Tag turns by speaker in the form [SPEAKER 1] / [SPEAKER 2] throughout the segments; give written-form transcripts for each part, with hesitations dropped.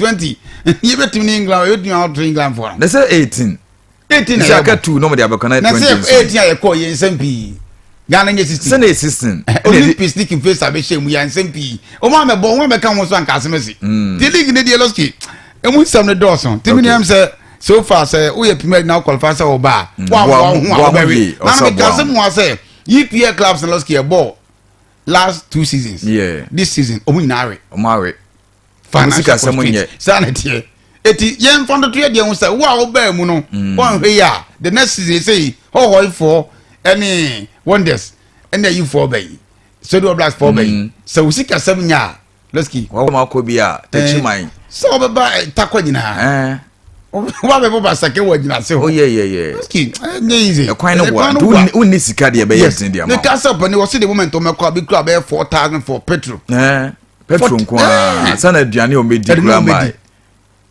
[SPEAKER 1] 20. You bet in England, you out to England for.
[SPEAKER 2] They say 18.
[SPEAKER 1] 18.
[SPEAKER 2] Shaka 2 no they connect 20.
[SPEAKER 1] 18 I call you SMP. Ghana 16.
[SPEAKER 2] 16.
[SPEAKER 1] Olympics sneaking face abeshim we are SMP. O ma me bon we come so anka semesi. The league in the Losky. E mu sam the Dawson. Timi am say so far say we are premier now qualify say oba. Wow. Na me kasem wa say EPL clubs in Losky ball last 2 seasons.
[SPEAKER 2] Yeah.
[SPEAKER 1] This season omunare.
[SPEAKER 2] Omare.
[SPEAKER 1] Financial sanity. Eti yen found the trade dey say wa oba mu no. One hwe ya the next season say ho for any wonders and you for bay. So do blast for bay. So we see ka 7 ya Losky.
[SPEAKER 2] Wa ma ko bia techi man.
[SPEAKER 1] So baba takwa nyina. Wa be baba sake wa nyina se ho.
[SPEAKER 2] Oh yeah.
[SPEAKER 1] Losky, easy.
[SPEAKER 2] E kwan no wa. Do ni sika de be yes in dia ma.
[SPEAKER 1] The castle pani was the moment to me kwa bi club 4,000 for petrol.
[SPEAKER 2] Petrol kwa. Sana aduane o medi kura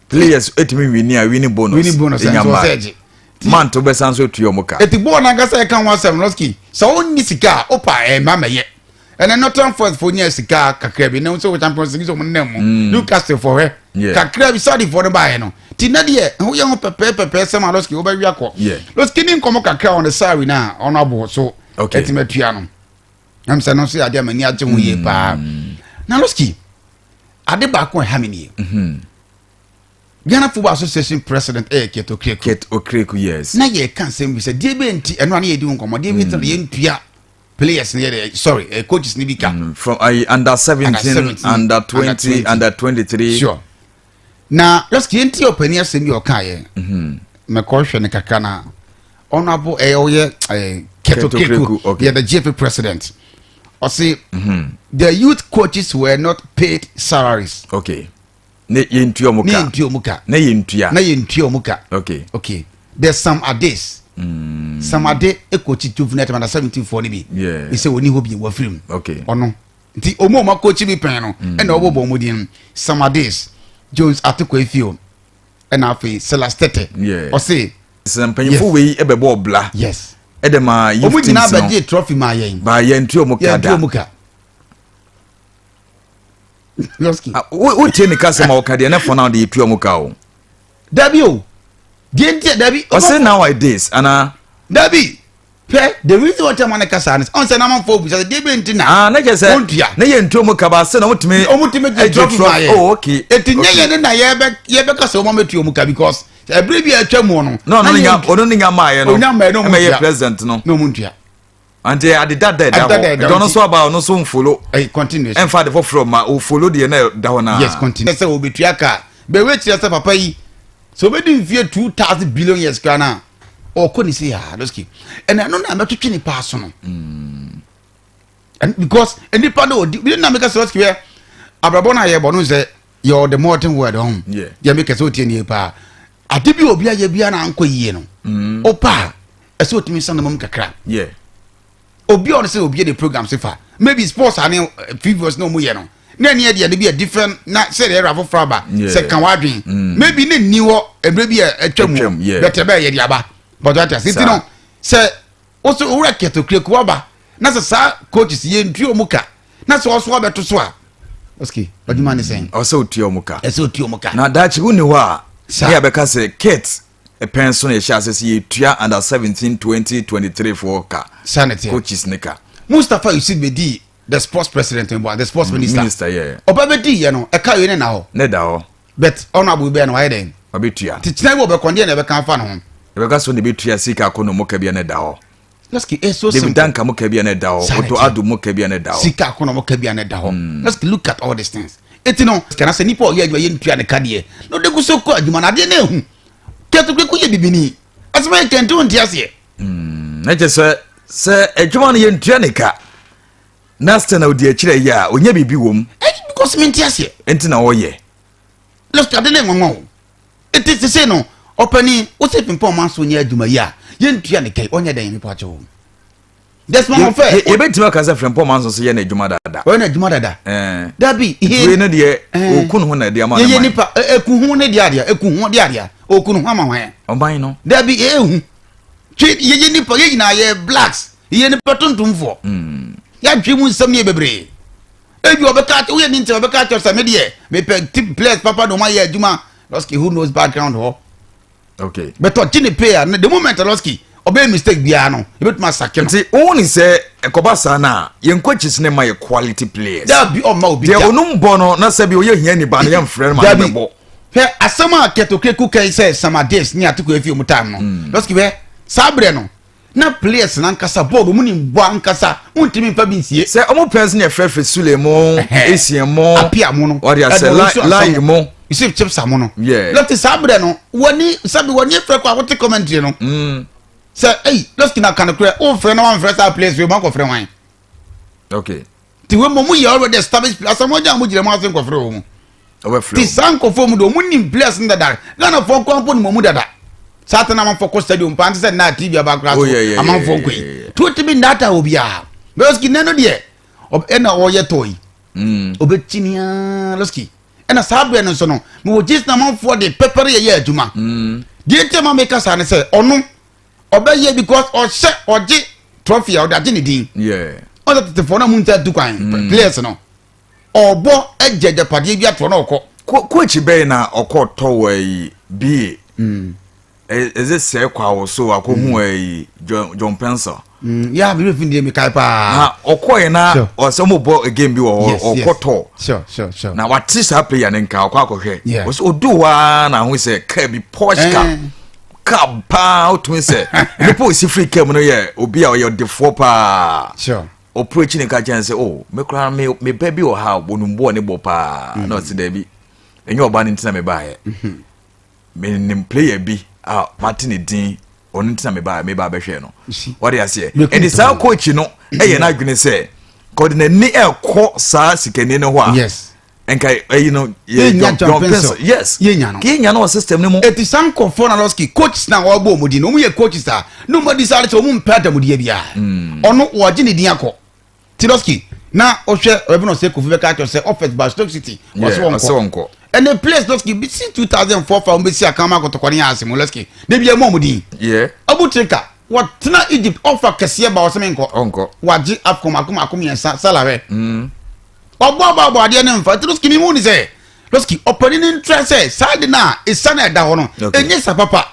[SPEAKER 2] players etimi winning bonus.
[SPEAKER 1] Winning bonus and
[SPEAKER 2] man to be sanso tuyo muka.
[SPEAKER 1] Eti bo na gasa e kan 17 Losky. So oni sika opa mama ye. And not turn for near sika kakra bi na so champions league so mo nem. Newcastle for her. Kakra bi sorry for the buy no. Ti na de ho ye ho pepe sama Losky oba wi akọ. Losky ni nkomo kakra on the salary na honorable so etimatua no. Am say no so ade amani agye ho ye pa. Na Losky ade ba ko ha me ni. Ghana Football Association President
[SPEAKER 2] KOTOKO yes.
[SPEAKER 1] Na ye kan say we say dey be nti eno na ye di nkomo dey be tell ye ntua players sorry coaches ni bika
[SPEAKER 2] from under 17 under 20 under 23
[SPEAKER 1] sure. Na Losky nti opani asem bi okaye me ko hwe ne kaka na honorable oye KOTOKO yeah the GFA president or say the youth coaches were not paid salaries.
[SPEAKER 2] Okay. Ne yentua muka. Na yentua muka. Okay. There's some ades. Some ade e coach juvenile under 17 for ni bi.
[SPEAKER 1] Yeah. He say oni hobi wa film.
[SPEAKER 2] Okay.
[SPEAKER 1] Ono. Nti omo ma coach bi pen no. E na obobo modin. Some ades. Jones Atoko Efio. E na afi Celestete.
[SPEAKER 2] Yeah.
[SPEAKER 1] O say
[SPEAKER 2] Sampanyfo we e be ball bla.
[SPEAKER 1] Yes.
[SPEAKER 2] E de ma youth
[SPEAKER 1] team. Omo na ba trophy ma yen.
[SPEAKER 2] Ba yentua muka.
[SPEAKER 1] Losky.
[SPEAKER 2] What tell me customer okade na for now the etua muka o.
[SPEAKER 1] Dabi o. Dabi.
[SPEAKER 2] O say nowadays ana
[SPEAKER 1] Dabi. The reason what man kasa is on say na man for bi say dey be ntina.
[SPEAKER 2] Na je say na ye ntua muka ba say na mutime
[SPEAKER 1] trophy ma yen.
[SPEAKER 2] Oh okay.
[SPEAKER 1] Eti nye na ye be kasa o ma metua muka because every bi atwa mu no.
[SPEAKER 2] No nya ma ye no.
[SPEAKER 1] No
[SPEAKER 2] ye president no.
[SPEAKER 1] No muntua.
[SPEAKER 2] And I did that don't so about no so follow.
[SPEAKER 1] Continue.
[SPEAKER 2] And for the from ma o follow the na.
[SPEAKER 1] Yes, continue. Say obetuaka. Be wait say papa yi. So be do fear 2,000 billion years kana. O ko ni say ah Losky. And I no na metwetwe ni pass no. And because any part of we na make us Losky where abrabo na ye bono say you're the modern word home.
[SPEAKER 2] Yeah.
[SPEAKER 1] Ya make us otie ni pa. Adebi obi aye bia na anko yie no. Opa. Ese otimi san mom kakra.
[SPEAKER 2] Yeah.
[SPEAKER 1] Obi on say obi the program so far maybe sports and previous no mu ye no na ne dey be a different na say the rafo fraba say kan wadwen maybe ne niwo ebre bi atwam better be ye aba but that is it no say also ora KOTOKO aba na say coaches ye ntuo muka na say also abeto so a Losky what do man say
[SPEAKER 2] also tuo muka
[SPEAKER 1] na
[SPEAKER 2] dachi uni ho a say abeka say kit a pension a chance see tua under 17 20 23 for ka
[SPEAKER 1] sanity
[SPEAKER 2] coaches nika
[SPEAKER 1] Mustafa Yusuf Bedi the sports president and the sports minister
[SPEAKER 2] yeah
[SPEAKER 1] oba bedi ye no e ka yo ne na ho but honorable be na why then
[SPEAKER 2] obetua
[SPEAKER 1] titina wo be konde na be kan fa no ho
[SPEAKER 2] e be ka so ne betua sika kono mo ka bia ne da ho
[SPEAKER 1] Losky is so simple
[SPEAKER 2] danka mo ka bia ne da ho oto adu mo ka bia ne da ho
[SPEAKER 1] sika kono mo ka bia ne da ho let's look at all these things etino kana se nipa o ye adwa ye ntua ne kade no de gu so ko adwuma na de na ehu KOTOKO ye bibini asema kento ntiase
[SPEAKER 2] na je se adwuma no ye ntua ne ka nasta na odi akire ya onya bibi wom
[SPEAKER 1] because me ntiase
[SPEAKER 2] enti na wo ye
[SPEAKER 1] Losky ade ne nwanwa it is say no opani o se pimpo man so nya adwuma ya ye ntua ne kai onya dan mi pacho that's my fair
[SPEAKER 2] ye betima ka se pimpo man so ye na adwuma dada
[SPEAKER 1] o na adwuma dada dabi
[SPEAKER 2] he ne de okunu ho na de ama na
[SPEAKER 1] ye nipa ekuhu ne de ade ekuhu de ade okunu ho ama hwan
[SPEAKER 2] oban no
[SPEAKER 1] dabi ehu ye nipa ye na ye blacks ye nipa tuntumfo ya dwimu nsam ye bebre Ebi obeka we ni nti obeka cho say me de me team players papa no ma ye adwuma Losky who knows background ho.
[SPEAKER 2] Okay.
[SPEAKER 1] But to Gini player the moment Losky obey mistake bia no e betuma sake no.
[SPEAKER 2] See only say ekoba sana yen coaches ne ma ye quality players.
[SPEAKER 1] That be on ma obi.
[SPEAKER 2] They onum bono na say be oye hia ni ba no yam frɛ ma be bo.
[SPEAKER 1] He asama KOTOKO kai say some days ni atiko efi mu time no. Losky we sabre no. Na players na nkasa board mu ni bo nkasa untimi fa bi nsie.
[SPEAKER 2] Say omo players ne frɛ Sulemo, Esiemo,
[SPEAKER 1] apia mu no.
[SPEAKER 2] What you say like mo.
[SPEAKER 1] You see chips amono.
[SPEAKER 2] Yeah.
[SPEAKER 1] Let sabre no. Woni sabi woni frɛ kwa wote commentary no. Say hey, Losky na kan kra o frɛ na wan frɛ sa players we man ko frɛ wan.
[SPEAKER 2] Okay.
[SPEAKER 1] Ti we mo you already established asamo ja mo jire mo asen ko frɛ o mu. Ti sanko fo mu do mu nim players ndada. Gana fo kwampo ni mo mu dada. Satana man focus stadium pan say na TV abakra so amam fo nkoi. To ti bi data obia. Losky neno de e na o ye toy. Obetinia Losky. E na sabre no so no. Me wo gist na man fo de pepper ye adwuma. Die tema make us an say ono obeye because o she oje trophy o da gini din.
[SPEAKER 2] Yeah.
[SPEAKER 1] O da te fo na munta du kwan players no. Obo ejeje pade bia to na okọ.
[SPEAKER 2] Coach be na okọ to wai bi. Is it say kwa so akohu ai John Pencil.
[SPEAKER 1] Yeah, me refin me kai pa.
[SPEAKER 2] Na okọ na o se mo bo game bi wo okọ to.
[SPEAKER 1] Sure.
[SPEAKER 2] Na what is that player nka okọ akohwe. O se oduwa na hu se ka bi Porsche car pa out to say. Me po si free cam no ye obi a o ye defo pa.
[SPEAKER 1] Sure.
[SPEAKER 2] Approach ni ka chan say oh me kra me baby o ha bonumbo ne bo pa. No se da bi. Enyo oba ni ntina me ba ye. Me nim player bi Martin din onu ntina me ba behwe no. What you say? And the sa coach no e ye na adwene say god na ni ekọ sa sikani ne ho a.
[SPEAKER 1] Yes.
[SPEAKER 2] Enka you know John Pencil. Yes. Kenya no system ne mo.
[SPEAKER 1] Eti sanko for na Losky coach na obo mudi no mu ye coaches a no mo decide to mu mpata mudi bia. Ono wo gine din akọ. Ti Losky na ohwe obi no say Kofi Beka to say offense by Stoke City was wonko. And the place Losky be since 2004 fa umbe si akama KOTOKO ni asimo Losky. De bia mo mudi. Yeah. Abutrika what na Egypt offer kese ba osemenko. Onko. Waji akom yensa salary. Obo ade ne mfa Losky mi mu ni say Losky opening interest say side na isana da ho no. Enye sa papa.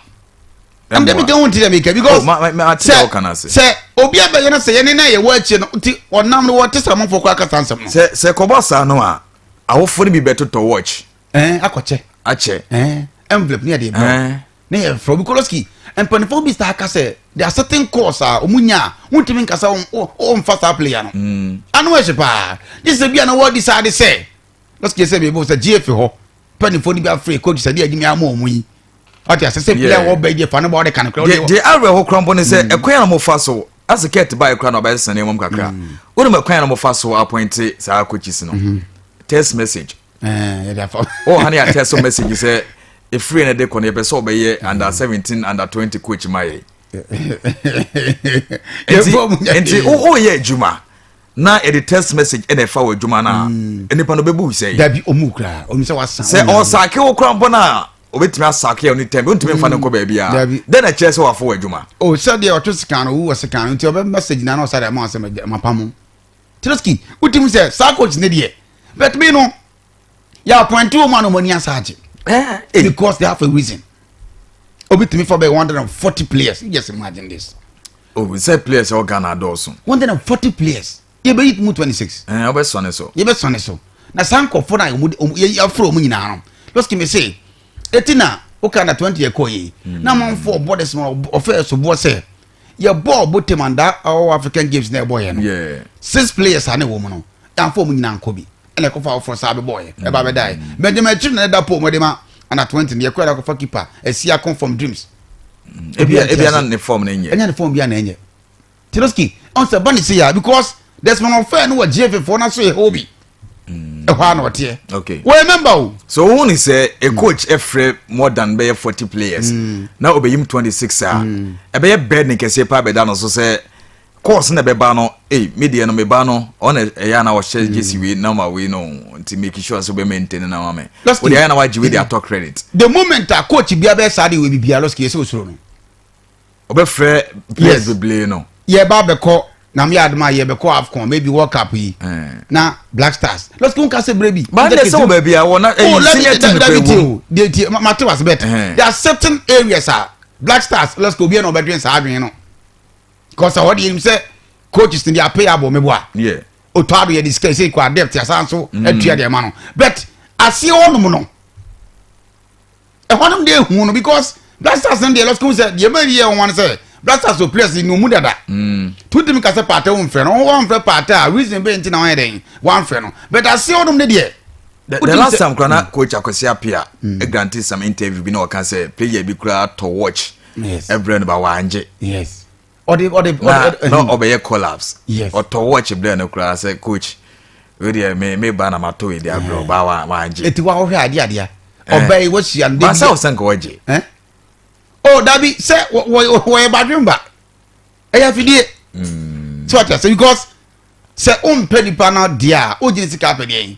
[SPEAKER 1] And dem get won ti dem because say obi abeye na say ye na ye wo achi no ti onam no what say amfo kwa kasa nsem no.
[SPEAKER 2] Say kobosa no a awofo ni bi beto to watch.
[SPEAKER 1] Akoche.
[SPEAKER 2] Ache.
[SPEAKER 1] Envelope near the bro. Ne from Losky. And penfo bi star ka say there are certain course omunya wontimi nkasa on fast player no. Anu we pa. This be na what decide say. Losky say be say GF ho. Penfo ni bi afre coach say be agimi am omuyi. What you say player wo be dey fa no body kan kra.
[SPEAKER 2] The area ho krampo ne say ekwan na mo fa so as a cat by kra no be sene mom kakra. Wonu me kwan na mo fa so appoint sa coaches no. Text message. Oh, honey, I tell some message. You say if free and a day con a person by under 17 under 20 coach my. Oh yeah, Juma. Now a text message and a forward Juma na. And the panobebu say that be omukra. Say oh sake o crampona. Obet me sake on the time. Don't me fan ko baby. Then a chess or forward Juma. Oh, said the autiscan who was a can until message now said I must say my pamu. Losky, what do you say? Sarko's needy. But me no. Yeah, point two man money aside. Because they have a reason. Obi to me for about 140 players. Just imagine this. Oh, we say players all Ghana dozen.
[SPEAKER 1] 140 players. You be it mu 26.
[SPEAKER 2] I be son so.
[SPEAKER 1] You be son so. Na sanko for na you afro mu nyina. Losky me say. Etina o kana 20 year koyi. Na man for borders of so bo say. Your ball botemanda our African games na boy no. Yeah. 6 players are na woman no. And for mu nyina nkobi. And ko fa for sabe boy e ba be die Benjamin Chim na da po mo de ma ana 20 ne kwara ko fa keeper e sia come from dreams
[SPEAKER 2] e bia na ne form na enye
[SPEAKER 1] enya ne form bia na enye Losky on se bani say ya because there's one of fair no GF for na so e hobby e hwa na ote
[SPEAKER 2] okay
[SPEAKER 1] we remember
[SPEAKER 2] so who is a coach every more than be 40 players now obeyim 26 e be bed ne kese pa be da no so say course na beba no media no meba no on ya na wo share jesi we na ma we no to make sure so be maintain na ma me we ya na wa ji we dey talk credit
[SPEAKER 1] the moment a coach bia be sade we bia Losky so no
[SPEAKER 2] obe frɛ players be play no
[SPEAKER 1] ye ba be ko na me adma ye be ko AFCON maybe World Cup yi na Black Stars let's go can say baby
[SPEAKER 2] but there's so baby I want senior team
[SPEAKER 1] the matter was better there are certain areas Black Stars let's go be no bedroom sa adwen no because what him say coaches in their payable me boa
[SPEAKER 2] yeah
[SPEAKER 1] o to ado ye discuss say kwa depth asanso atua de ma no but ase onum no e honum de hu no because Black Stars and the let's go say the man here one say Black Stars so place no mu dada to dem ka say party won frɛ no one frɛ party reason be nti na one den one frɛ no but ase onum de de
[SPEAKER 2] the last time Krana coach Akwesi Apia granted some interview bi na o kan say player bi kura to watch every ba wanje
[SPEAKER 1] yes
[SPEAKER 2] or no obey collapse yes or to watch brain kura say coach we dey me ba na mato we dey abro ba wanje
[SPEAKER 1] eti wa hwe ade obey what she and
[SPEAKER 2] ba say o sanka waje
[SPEAKER 1] oh dabi say wo badwin ba eya fidie so what say because say pedi pana dia o jini sika pedi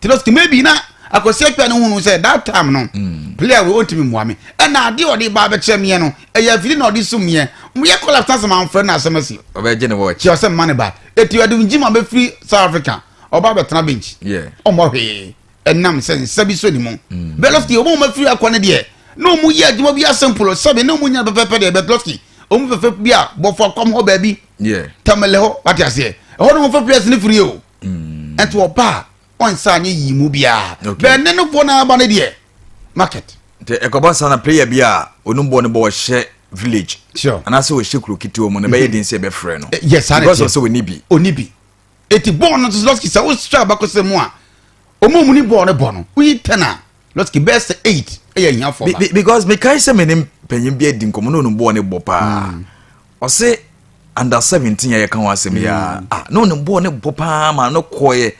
[SPEAKER 1] Losky maybe na Akwesi Apia no hunu say that time no player we ontimi muame e na ade odi ba BECHEM ye no e ya fili na odi sumye mo ye call after some friend na asemasi
[SPEAKER 2] obeje ne watch
[SPEAKER 1] you say money ba eti odi njima be free South Africa oba betena bench
[SPEAKER 2] yeah
[SPEAKER 1] omo hwe enam say sabi so ni mo be Losky omo ma free akwane de no mu ye adwuma bi asempulo sabi no mu nya pepepe de be Losky omo fefe bia bofo kom ho ba bi
[SPEAKER 2] yeah
[SPEAKER 1] tamele ho what you say ho no mo fe place ni free o enti oba on sanye yimu bia be ne no bo na ba ne de market
[SPEAKER 2] te ekoba sana player bia onumbo ne bo hye village
[SPEAKER 1] sure
[SPEAKER 2] and also we shekuru kiti omo ne be yedin se be frɛ no
[SPEAKER 1] yes
[SPEAKER 2] because also we nibi
[SPEAKER 1] onibi eti born no Losky sa wo stra ba ko se mu a omo mu ni born ne born we tena Losky best 8 e ya for
[SPEAKER 2] because me kai se menim panyin bia di nkomo no onumbo ne bo pa o se under 17 ya kan wasem ya no onumbo ne bo pa ma no koye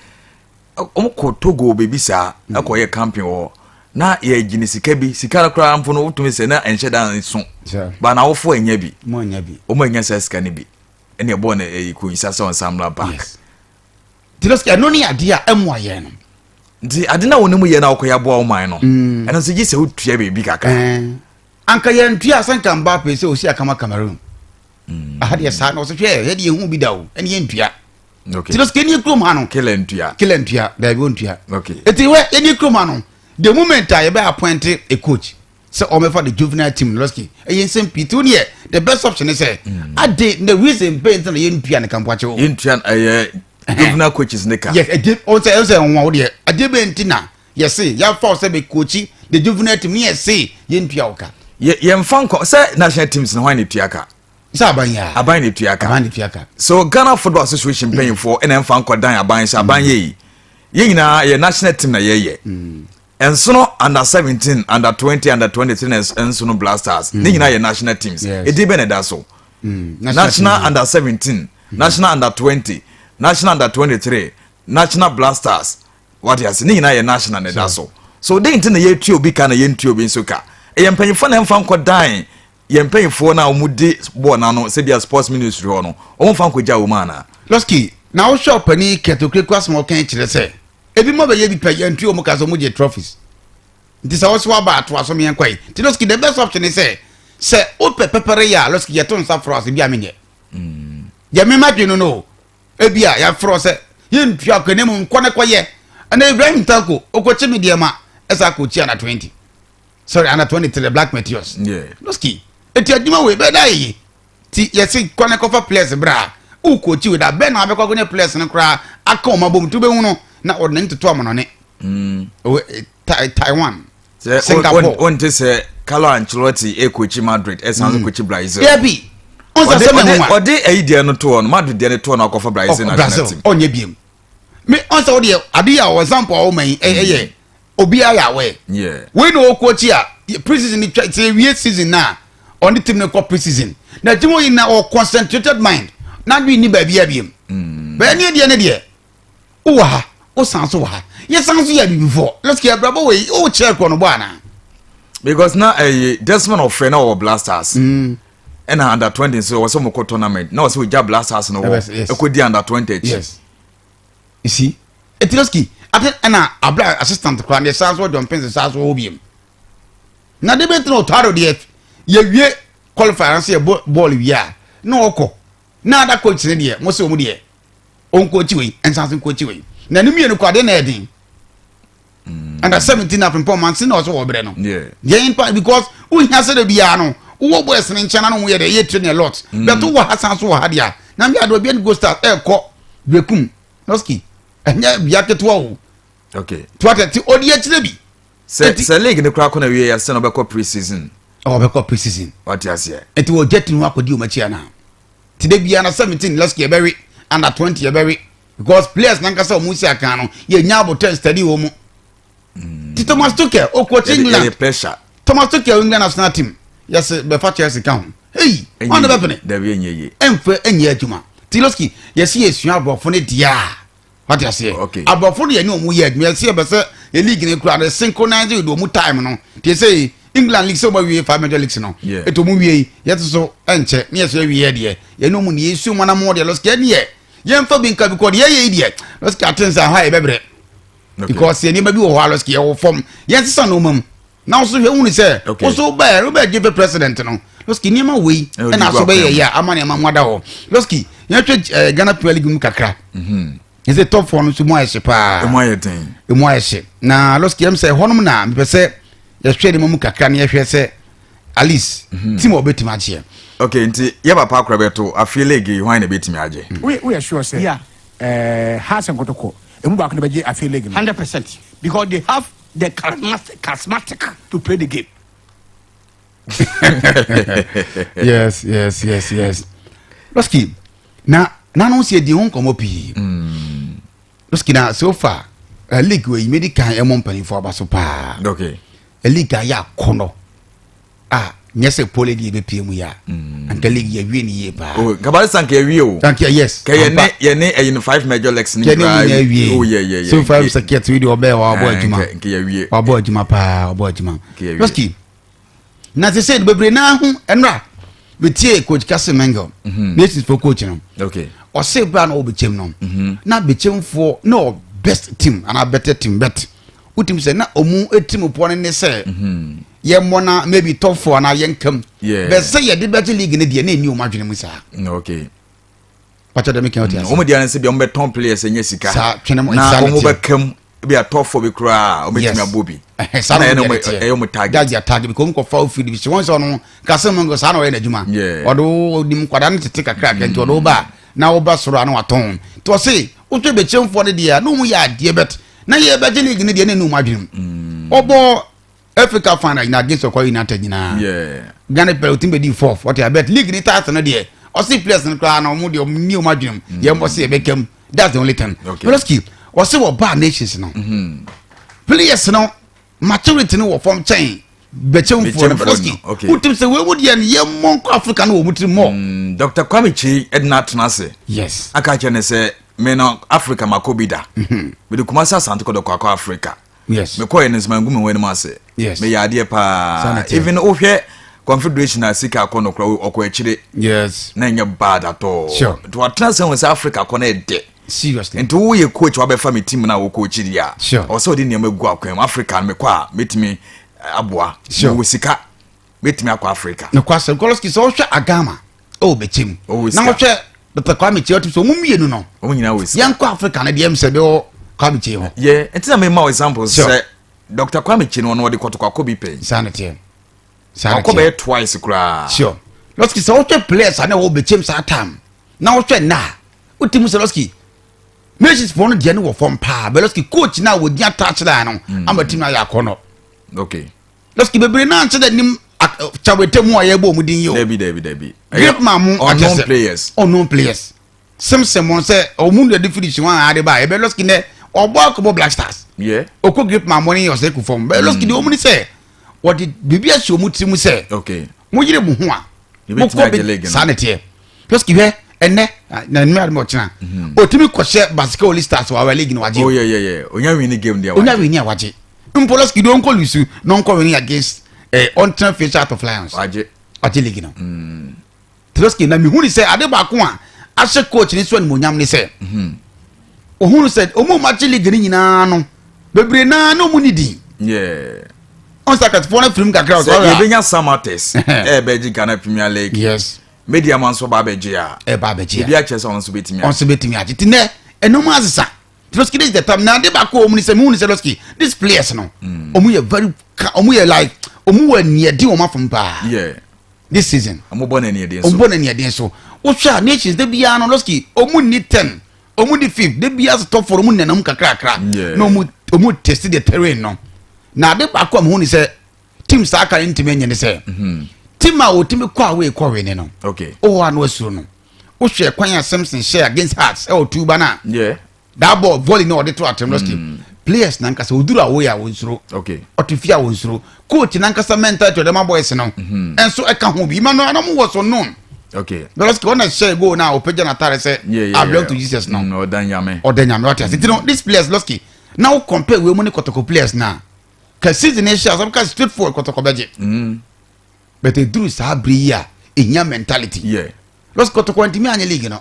[SPEAKER 2] KOTOKO baby sa akoye camping wo na ye gini sika bi sika kra amfo no wutumi se na enhye dan so ba na wofo enya bi
[SPEAKER 1] mo enya bi
[SPEAKER 2] o mo enya sa sika ne bi ene e bo na e ko isa so ensemble bank
[SPEAKER 1] Losky no ni ade a emu aye no
[SPEAKER 2] ndi ade na wonemu ye na akoya bo o man no eno so gi se utua baby kaka
[SPEAKER 1] anka ye ntua sanka Mbappe se o si akama Cameroon ahade sa na o so hwe ye de hu bi dawo ene ye ntua
[SPEAKER 2] okay
[SPEAKER 1] Losky ni krom ha no
[SPEAKER 2] kilentua
[SPEAKER 1] da bi ontua
[SPEAKER 2] okay
[SPEAKER 1] eti we eni krom ha no the moment I be appoint a coach so o me for the juvenile team Losky e yen pitu ne the best option is say ade the reason paint na yen ntua ne kampoache o
[SPEAKER 2] yen ntua juvenile coaches ne ka
[SPEAKER 1] yes ade o say won wo de ade be ntina yes ya for say be coach the juvenile team yes say yen ntua o ka
[SPEAKER 2] yen fanko say national teams na hwan ne tuaka
[SPEAKER 1] sa abanya
[SPEAKER 2] aban ne tuaka so Ghana Football Association paying for and fanko dan aban say aban ye nyina ye national team na ye ensono under 17 under 20 under 23 ensono Blasters ni nyina ye national teams edi be ne da so national under 17 national under 20 national under 23 national Blasters what you say ni nyina ye national ne da so dey nti na ye tuo bi ka na ye ntuo bi nso ka ye mpanyifo na mfanko dan ye mpanyifo na omudi ball na no se bia sports ministry ho no omfanko ja wo mana
[SPEAKER 1] Losky na wo shop ni KOTOKO small kan kire se ebi mo be ye bi pay ntu o mo ka so mo je trophies nti sa wo so ba ato aso me enkwai ti Losky the best option is say o pepepere ya Losky ye ton sa frost bi amenye ye me madwe no ebi a ya frost ye ntu akane mu nkone koye ana Ibrahim Tanko okochi me de ma esa ko chi ana 20 sorry ana 23 the Black Meteors Losky eti adwuma we be dai ti ye se kone kofa players bra u coach we da be na be ko ne players no kra aka o mabom tu be hu no na o ne to mo no ne Taiwan Singapore
[SPEAKER 2] on te se Carlo Ancelotti e coach Madrid e san coach Brazil
[SPEAKER 1] yeah bi on sa se me
[SPEAKER 2] o de idea no to on Madrid de ne to na kofa Brazil na team
[SPEAKER 1] onye biem me on sa o de ade ya example o man obi aya we we no coach ya pre-season ni say we season na on the team no pre-season na timo yin na o concentrated mind na dwi ni ba bia biem ba ni de ne de o ha o sanso wa ye sanso ya bi before Losky abrabo we o check on bo ana
[SPEAKER 2] because now a Desmond of Frena or Blasters and under 20 so was some tournament now so we just Blasters no e could di under 20
[SPEAKER 1] yes you see Losky ate na abla assistant kwa ne sanso don pense sanso obiem na de betro taro de ye wie qualifier say ball wi a no oko na da coach ne de mo se omu de on coach we ensanse coach we na ne mienu kwade na edin under 17 na performance na also wo bre no yeah because we has the bia no wo boys ne nchana no ye de ye train a lot but wo hasan so wo ha dia na me ado bia go start bekum Losky enya bia ketwa wo
[SPEAKER 2] okay
[SPEAKER 1] to atati odi akire bi
[SPEAKER 2] se league ne kra kona wie ya se no be ko pre-season
[SPEAKER 1] pre-season
[SPEAKER 2] what you say
[SPEAKER 1] enti wo jet nu akodi o machia na ti de bia na 17 Losky e berry under 20 e berry because players nanka sa omusi aka no ye nya aboten study wo mu ti Thomas Tuchel o coach England
[SPEAKER 2] pressure
[SPEAKER 1] Thomas Tuchel England national team yes be fa Chelsea kan hey on the bepene
[SPEAKER 2] da bi enye
[SPEAKER 1] emfe enye adwuma ti Losky yes esua abofo ne dia what you say
[SPEAKER 2] okay
[SPEAKER 1] abofo ne ye omu ye adwuma yes be say the league ne kura synchronize with omu time no ti say England league so ba wie 5 major leagues no etomu wie yet so enche ne yes wie de ye no mu ne yesu mana mo de Losky ne ye yemfa binka bi ko de ye de Losky atensa ha e bebre because any maybe o Losky e form yes so no mum now so hwe say so ba give president no Losky niema we na so be ye ya amane ma mwada ho Losky yetwe Ghana Premier League mu kakra is a top for no so mo ayese pa mo ayese na Losky em say honum na me say ye hwe de mu kakra na ye hwe say Alice team obetima ache
[SPEAKER 2] okay nti ye papa akra beto afie league hwan na betimi aje
[SPEAKER 3] we are sure say Hasan Kotoko emu ba ko be je afie league
[SPEAKER 4] 100% because they have the charismatic to play the game.
[SPEAKER 1] yes. Losky, na no see di hon komo pi. Losky na so far a league we made kan e mon pani for abaso pa.
[SPEAKER 2] Okay.
[SPEAKER 1] A league ya kono. Nyese pole di be pie mu ya. Anka league ya wie ni ye pa.
[SPEAKER 2] Oh, kabale sanke wie o.
[SPEAKER 1] Sanke yes.
[SPEAKER 2] Ka ye ne 5 major leagues ni
[SPEAKER 1] try.
[SPEAKER 2] Oh yeah.
[SPEAKER 1] So 5 secret we do obe wa boy juma.
[SPEAKER 2] Nke ya wie.
[SPEAKER 1] Wa boy juma pa, wa boy juma. Losky. Na se said bebre na hu enra. We tie coach Kasemengo. This is for coach no.
[SPEAKER 2] Okay.
[SPEAKER 1] O say bra na BECHEM no. Na BECHEM for no best team and a better team bet. Utim say na omu team upon ne say. Ye mona maybe top 4 na yenkam. But say ye did better league ne de na eni o madwene mu sa.
[SPEAKER 2] Okay.
[SPEAKER 1] Pacha de make out here.
[SPEAKER 2] Omo de an say be omo ton players enye sika.
[SPEAKER 1] Sa twene mo
[SPEAKER 2] na omo bekam be a top 4 be kra omo timi abobi.
[SPEAKER 1] Sa na
[SPEAKER 2] omo target.
[SPEAKER 1] That's your target because omo ko foul field bi once on Kasemengo sa na we na adwuma. Odo dim kwada ne tete kakra kenti odo ba na wo ba soro anu aton. To say wo twe BECHEM for the dia no mu ya de bet. Na ye be league ne de na enu madwene. Obo Africa final in against Okwa United nyina. Ghana play team be di 4th. What I bet league ni start na there. O see players no kra na omo de new madwene. Ye mo say BECHEM. That's the only thing. Losky, o say we bad nations no. Players no maturity no form chain. BECHEM for Losky. Who team say we would ye monko Africa no mutri more.
[SPEAKER 2] Dr. Kwame Chi Edna Tenase.
[SPEAKER 1] Yes.
[SPEAKER 2] Aka chene say me no Africa makobida. Me de kumasa asante ko de kwa Africa.
[SPEAKER 1] Yes.
[SPEAKER 2] Me koye nsema ngum we no ase.
[SPEAKER 1] Yes.
[SPEAKER 2] Me yade pa. Even ohwe confederation asika ko no kra okwa akire.
[SPEAKER 1] Yes.
[SPEAKER 2] Na nya bad at all.
[SPEAKER 1] Sure.
[SPEAKER 2] To atranse when Africa ko na de.
[SPEAKER 1] Seriously.
[SPEAKER 2] Ento wo ye coach wa be fa me team na wo coach dia.
[SPEAKER 1] Sure.
[SPEAKER 2] O so de ne magu akwam Africa me kwa metimi aboa.
[SPEAKER 1] Sure.
[SPEAKER 2] Wo sika metimi akwa Africa.
[SPEAKER 1] No kwase Losky so hwe agama. BECHEM. Na hwe Dr. Kwame Chi otim so mumienu no.
[SPEAKER 2] O nyina wo sika.
[SPEAKER 1] Yanko Africa na de em se be o Kwame Chi ho.
[SPEAKER 2] Yeah, entina me ma examples say Dr. Kwame Chi no de KOTOKO bi pe.
[SPEAKER 1] Sanity.
[SPEAKER 2] Ko be twice kura.
[SPEAKER 1] Sure. Losky so hwe players na wo BECHEM sa time. Na hwe na. Utim se Losky. Messi for no de no form pa. But Losky coach na wo dia touch line no. Am team na ya kono.
[SPEAKER 2] Okay.
[SPEAKER 1] Losky bebre na nche de nim chawete mu aye bo mu din yo.
[SPEAKER 2] Debi.
[SPEAKER 1] Great mamu unknown players. Simpson won say omu de definition wan ade ba e be Losky ne obo ko Black Stars.
[SPEAKER 2] Yeah.
[SPEAKER 1] Oko great mamu ni yo say ku form. Be Losky de omu ni say what did bibia show mu timu say.
[SPEAKER 2] Okay.
[SPEAKER 1] Mo yire mu ho a.
[SPEAKER 2] Mo ko be
[SPEAKER 1] sanity. Losky we enne na nmi ade mo chena. Otimi ko share basketball stars wa league no waje.
[SPEAKER 2] Oh yeah. Onya win game there.
[SPEAKER 1] Onya win ya waje. Losky don ko lusu non ko win against on-turn fish out of Lions.
[SPEAKER 2] Waje
[SPEAKER 1] league no. Losky na mi hu ni say ade ba ko a ashe coach ni so ni monyam ni say. Ohunu said omo match league ni nyina no. Bebre na no mu ni di.
[SPEAKER 2] Yeah.
[SPEAKER 1] On sakat for na film kakra
[SPEAKER 2] so you benya samates. Beji Ghana Premier League.
[SPEAKER 1] Yes.
[SPEAKER 2] media man so ba beje a
[SPEAKER 1] e ba beje
[SPEAKER 2] bia che so on so betimi
[SPEAKER 1] age ti ne enoma azisa Losky this the time now they back home say me say Losky this players no omu ye very omu ye like omu we near di o ma from pa
[SPEAKER 2] yeah
[SPEAKER 1] this season
[SPEAKER 2] omu bona near den so
[SPEAKER 1] omu bona near den so wo hwa nations de bia no Losky omu ni 10 omu di 5 de bia so top for omu nenam kakra no omu test the terrain no na de back home ni say team sa aka ntime nye ni say team a o team kwa we ne no
[SPEAKER 2] okay
[SPEAKER 1] o wa no asuro no wo hwe Kwanya Simpson share against Hearts e o tuba na
[SPEAKER 2] yeah
[SPEAKER 1] that ball volley no dey to atem Losky players nanka se odura wo ya wonsuro
[SPEAKER 2] okay
[SPEAKER 1] otufia wonsuro coach nanka sa mental to them boys no enso e ka ho bi ma no anam wo so no
[SPEAKER 2] okay
[SPEAKER 1] Losky wanna share go now opeja na tare say I belong to Jesus no
[SPEAKER 2] odanyame
[SPEAKER 1] what you know these players Losky now compare we money Kotoko players now ka season e share some ka straightforward Kotoko beje but they do sa bria enya mentality
[SPEAKER 2] yeah
[SPEAKER 1] Losky Kotoko ntimi anye league no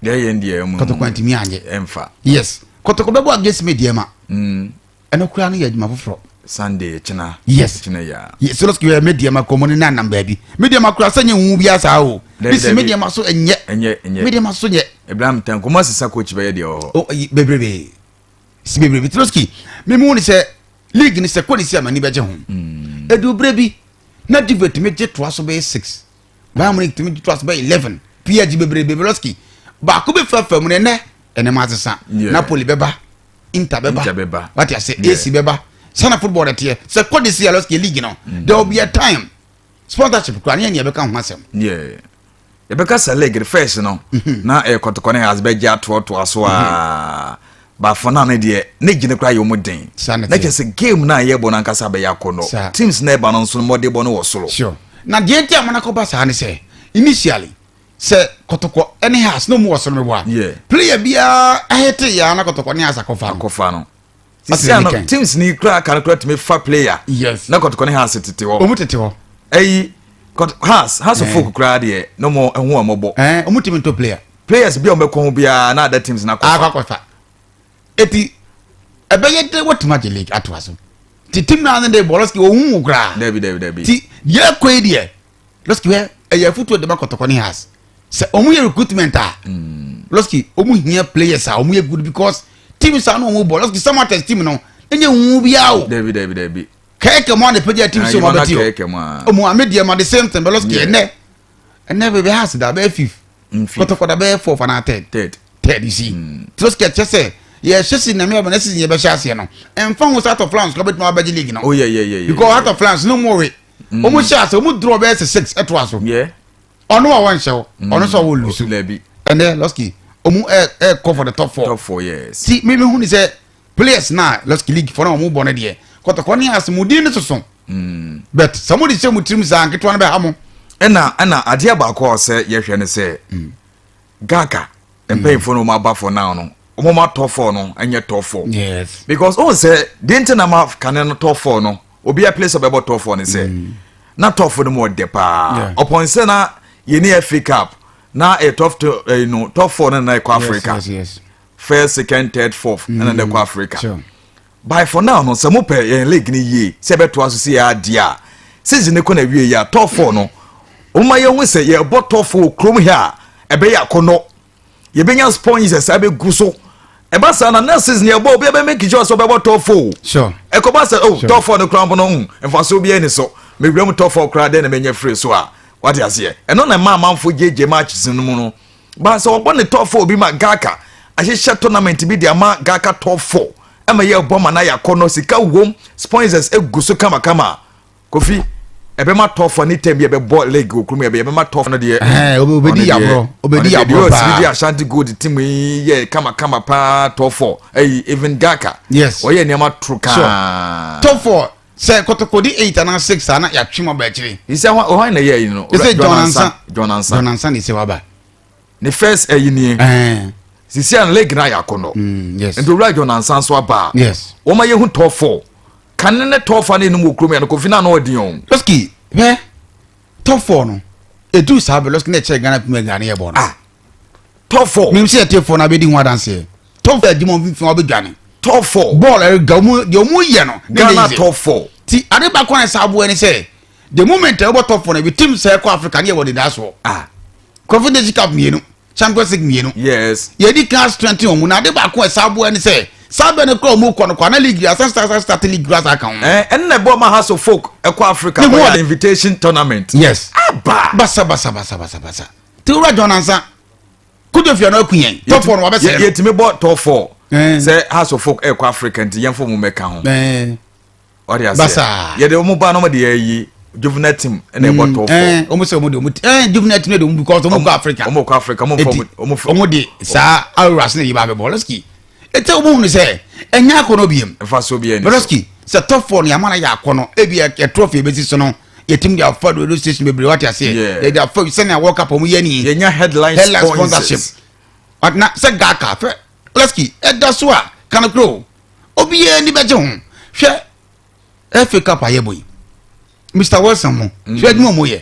[SPEAKER 2] yeah ndiye mu
[SPEAKER 1] Kotoko ntimi anye
[SPEAKER 2] emfa
[SPEAKER 1] yes Kotoko bebo against media ma eno kura no yaduma foforo
[SPEAKER 2] Sunday china
[SPEAKER 1] yes
[SPEAKER 2] china ya
[SPEAKER 1] yes Losky we media ma komoni na namba bi media ma kura sanye hu bia sa o this media ma so enye media ma so nye
[SPEAKER 2] Ibrahim Tanko ma sisa coach be de o
[SPEAKER 1] bebrebe si bebrebe Losky me mu ni se league ni se kwani si amani beje ho edu brebi na debate me je to aso be 6 ba mu ni to me to aso be 11 PG bebrebe Losky ba ko be fa mu ne ene ma sesa Napoli beba Inter beba what you say AC beba sana football that here se kwani si Losky league no there will be a time sponsorship kwa ne be ka ho asem
[SPEAKER 2] yeah e be ka sa league first no na e Kotoko ne has be ja to aso a ba for na ne de ne gine kra yo muden na ke se game na ye bo na nkasa be yakono teams na ba no so mo de bo no wo soro
[SPEAKER 1] sure na de ti amana ko ba sa ne say initially say Kotoko any has no more so me wa player bia ahete ya na Kotoko ne akofa no
[SPEAKER 2] sisi teams ni kra kan kra to me fa player
[SPEAKER 1] yes
[SPEAKER 2] na Kotoko ne has tete wo
[SPEAKER 1] omu tete wo
[SPEAKER 2] has of kra de no more ehun amobo
[SPEAKER 1] omu team to players
[SPEAKER 2] bia o me ko bia na other teams na
[SPEAKER 1] akofa eti ebeye de what match league atwaso ti team na de Losky ohun kra
[SPEAKER 2] David
[SPEAKER 1] ti ye kwai de Losky we eye futu de Kotoko ne has se omu ye recruitment Losky omu hia players a omu ye good because teams are no omu ball Losky some other team no enye hu bia o
[SPEAKER 2] David
[SPEAKER 1] keke mo de page team so mo beti omu amedia ma the same thing Losky ene be has da be 5 Kotoko da be 4 na 3rd you see Losky chese yeah chese na me be na season ye be chase no emfa ho start of France club ma ba league no
[SPEAKER 2] oh yeah
[SPEAKER 1] because out of France no more omu chase omu draw be 6 etwaso
[SPEAKER 2] yeah
[SPEAKER 1] ono wa wan show ono so wo lose
[SPEAKER 2] lebi
[SPEAKER 1] and then Losky omu call for the top 4
[SPEAKER 2] yes
[SPEAKER 1] see me hu ni say players na Losky league for na omu bone de Kotoko ne has mudin so so but somebody say mutrim za nketwa na be ha mo
[SPEAKER 2] ena ade ba ko say ye hwe ne say Gaga empay for no ma ba for now no omo ma top 4 no enye top 4
[SPEAKER 1] yes
[SPEAKER 2] because on say didn't na ma kan no top 4 no obi a place about top 4 ne say na top 4 no more depa upon say na ye ni FA Cup na a top to top 4 na kwa Africa
[SPEAKER 1] yes
[SPEAKER 2] first second third fourth and then kwa Africa sure by for now no some pe league ni ye se beto aso se ya dia season ne ko na wie ya top 4 no o ma ye hu se ye bot top 4 krom here e be ya kono ye be nya sponsors abe guso e ba sa na next season ye bo be make sure so be bot top 4
[SPEAKER 1] sure
[SPEAKER 2] e ko ba sa top 4 no kram no emfa so bi ani so me gwam top 4 kra de na menye free so a what you say e no na manfo jeje matches no mu no ba sa obo ne top 4 bi ma Gaka ahihye tournament bi de ama Gaka top 4 ama ye obo ma na yakono sika wom sponsors eguso kama Kofi ebe ma top 4 ni tem ye be ball league okrum ebe ma top no de
[SPEAKER 1] obedi yabro
[SPEAKER 2] pa bi Ashanti Gold team ye kama pa top 4 even Gaka
[SPEAKER 1] yes
[SPEAKER 2] oye ne ma truka
[SPEAKER 1] top 4 say Kotoko di 8 and 6 ana ya twimo ba chiri
[SPEAKER 2] he say o na ye you know
[SPEAKER 1] John Ansan is waba
[SPEAKER 2] the first ni sisi an league na yakono
[SPEAKER 1] yes
[SPEAKER 2] and the John Ansan so aba
[SPEAKER 1] yes
[SPEAKER 2] o ma ye hu top 4 kan ne top 4 na mu okrum ya no Kofi na odi on
[SPEAKER 1] Losky top 4 no edu sabe Losky na che Ghana Premier Ghana ye bo no
[SPEAKER 2] top 4
[SPEAKER 1] mim se top 4 na be di ho dance top 4 di mo fi obedwane
[SPEAKER 2] top 4
[SPEAKER 1] ball ga mu ye no
[SPEAKER 2] Ghana top 4
[SPEAKER 1] ti ade ba kwa sa abo ani say the moment e bo top 4 na be team say ko Africa na ye wo dey that so Confederation Cup mienu, Champions League mienu.
[SPEAKER 2] Yes.
[SPEAKER 1] Yedi kan strength on na de ba ko esabo ani say. Sabe ne kro mu ko no na league Asante start league grass account.
[SPEAKER 2] En na bo ma House of Folk ekwa Africa for invitation tournament.
[SPEAKER 1] Yes.
[SPEAKER 2] Aba.
[SPEAKER 1] Basa. Ti ura Jonansa. Kudo fi na kunyen. Top 4 no ba say.
[SPEAKER 2] Yetimi bo top 4. Say House of Folk ekwa Africa nti yemfo mu meka ho. Ori ase.
[SPEAKER 1] Basa.
[SPEAKER 2] Ye de omu ba no mo de yi juvenile team na ebo top 4.
[SPEAKER 1] Omu say omu juvenile team de because omu go Africa.
[SPEAKER 2] Omu go Africa,
[SPEAKER 1] omu de sa Auras na yiba be Losky. Ete omu no say enya akono biem.
[SPEAKER 2] Mfa so bia ni.
[SPEAKER 1] Losky, say top 4 no yamana ya akono e bia e trophy be si so no. Ye team dia for radio station bebre what you say. They dia for send na World Cup omu ye ni.
[SPEAKER 2] Ye nya headline
[SPEAKER 1] sponsorship. But na say Gaka fe Losky e da so a kan grow. Obi ye ni beje ho. Hwe FA Cup aye boy. Mr. Wilson mo. Hwe dum mo ye.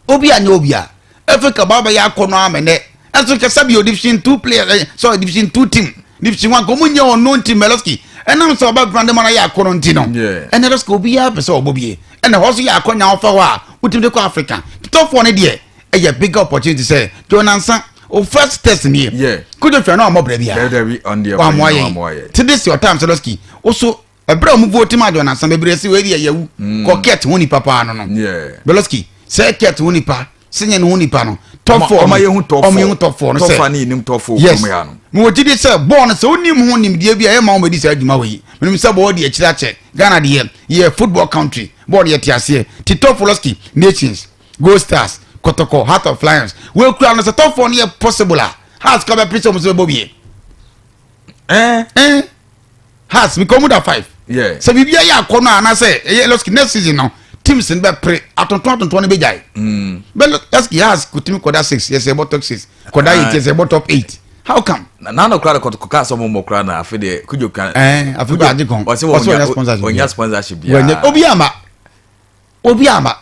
[SPEAKER 1] Obi anya obi a. FA Cup baba ya akono amene. Enso ke sabi o division 2 player so division 2 team. Division 1 komunye on no team Losky. Enam so baba brand man ya akono nti no. Ene Losky obi ya pese obobi. Ene hoso ya akonya ofa wa. Utim de ko Africa. Top 4 ne de a bigger opportunity say. Jonansa o first test me. Could you no more bra bia.
[SPEAKER 2] Very on the one.
[SPEAKER 1] To this your time Losky. Also ebra mu vote ma Jonansa bebre si we dey yawu. Ko ket honi papa no no. Losky say ket honi pa. Senye no honi pa no. Top 4
[SPEAKER 2] oma ye hu top 4.
[SPEAKER 1] Oma ye hu top 4 no say.
[SPEAKER 2] Top 4 ni nim top 4
[SPEAKER 1] yes.
[SPEAKER 2] Kuma ya no.
[SPEAKER 1] Me wo gidi say born say onim hu nim de bia e ma o medi say adwuma we. Me say bo de akira che. Ghana de ye football country. Board ye tiase. Ti top Losky Nations, Gold Stars, Kotoko, Heart of Lions. We kura no say top 4 ni possible a. Has come be preach mo say bobi. Has we come with 5.
[SPEAKER 2] Yeah.
[SPEAKER 1] So bibia ya akono ana say Losky next season no. Teams in be pre atonton be jai. But Losky has kutimi koda 6, yes about top 6. Koda 8, yes about top 8. How come?
[SPEAKER 2] Na no kra ko ka so mo kra na afi de kujo kan.
[SPEAKER 1] Afi ba ajikon.
[SPEAKER 2] What's your sponsorship?
[SPEAKER 1] Obi ama.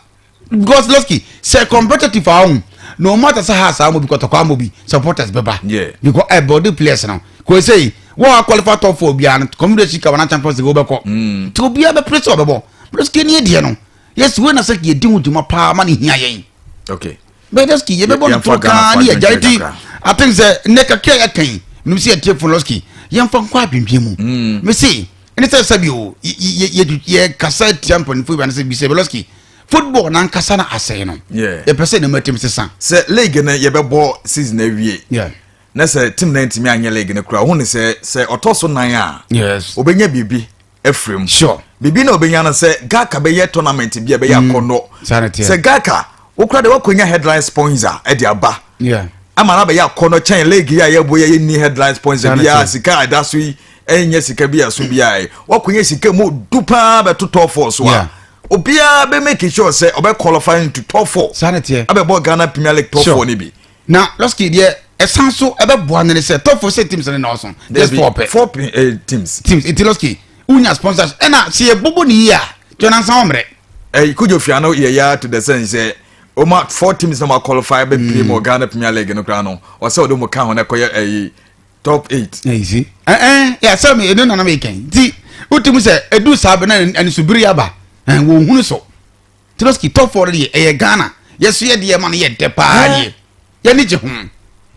[SPEAKER 1] Because Losky say competitive for own. No matter say has am because to come be supporters beba.
[SPEAKER 2] Yeah.
[SPEAKER 1] Because a body players now. Ko say what qualify top 4 bia na Confederation Cup na Champions League obeko. To bia be place obebo. Losky ni de no. Yes, when I say you do to my pa money here.
[SPEAKER 2] Okay.
[SPEAKER 1] But Losky, you be born to Ghana, Jaiti. I think the neka care can. You see a tip for Losky. Young from Quapim. Me see. And it's a sabio. Ye cassette champion for when I say Losky. Football nan kasana aseno.
[SPEAKER 2] Yeah.
[SPEAKER 1] A person no matter Mr.
[SPEAKER 2] Say league na ye be ball season every year.
[SPEAKER 1] Yeah.
[SPEAKER 2] Na say team 90 me anya league na kura. Hu ni say otoso nan a.
[SPEAKER 1] Yes.
[SPEAKER 2] Obenya bibi Ephraim.
[SPEAKER 1] Sure.
[SPEAKER 2] Bibi na obenya na say Gaka be ye tournament bi be ya kono. Say Gaka okura de wakonya headline sponsor e de aba.
[SPEAKER 1] Yeah.
[SPEAKER 2] Ama na be ya kono chen league ya ye boye ye ni headline sponsor bi ya sika adaso yi enye sika bi ya so bi ai. Wakonya sika mo dupa be to top 4 so a. Obia be make sure say obe qualify into top 4.
[SPEAKER 1] Sanity.
[SPEAKER 2] Abe bo Ghana Premier League top 4 ni bi.
[SPEAKER 1] Now, Losky there esanso ebe bo an say top 4 teams na also. Just
[SPEAKER 2] 4 teams.
[SPEAKER 1] Teams it Losky. Unya sponsors. Ena see bobo ni ya. Jonansa omre.
[SPEAKER 2] Kujo fiano ye ya to the sense say o ma 4 teams na ma qualify be play mo Ghana Premier League no kra no. O say o do mo ka ho na koye top 8.
[SPEAKER 1] Easy. Yeah, so me no na make kan. Ti utimu say edu sabe na anisubiri aba. And wo hunu so Losky top 4 de Ghana yes ye de man ye de pa ye ye ni je hum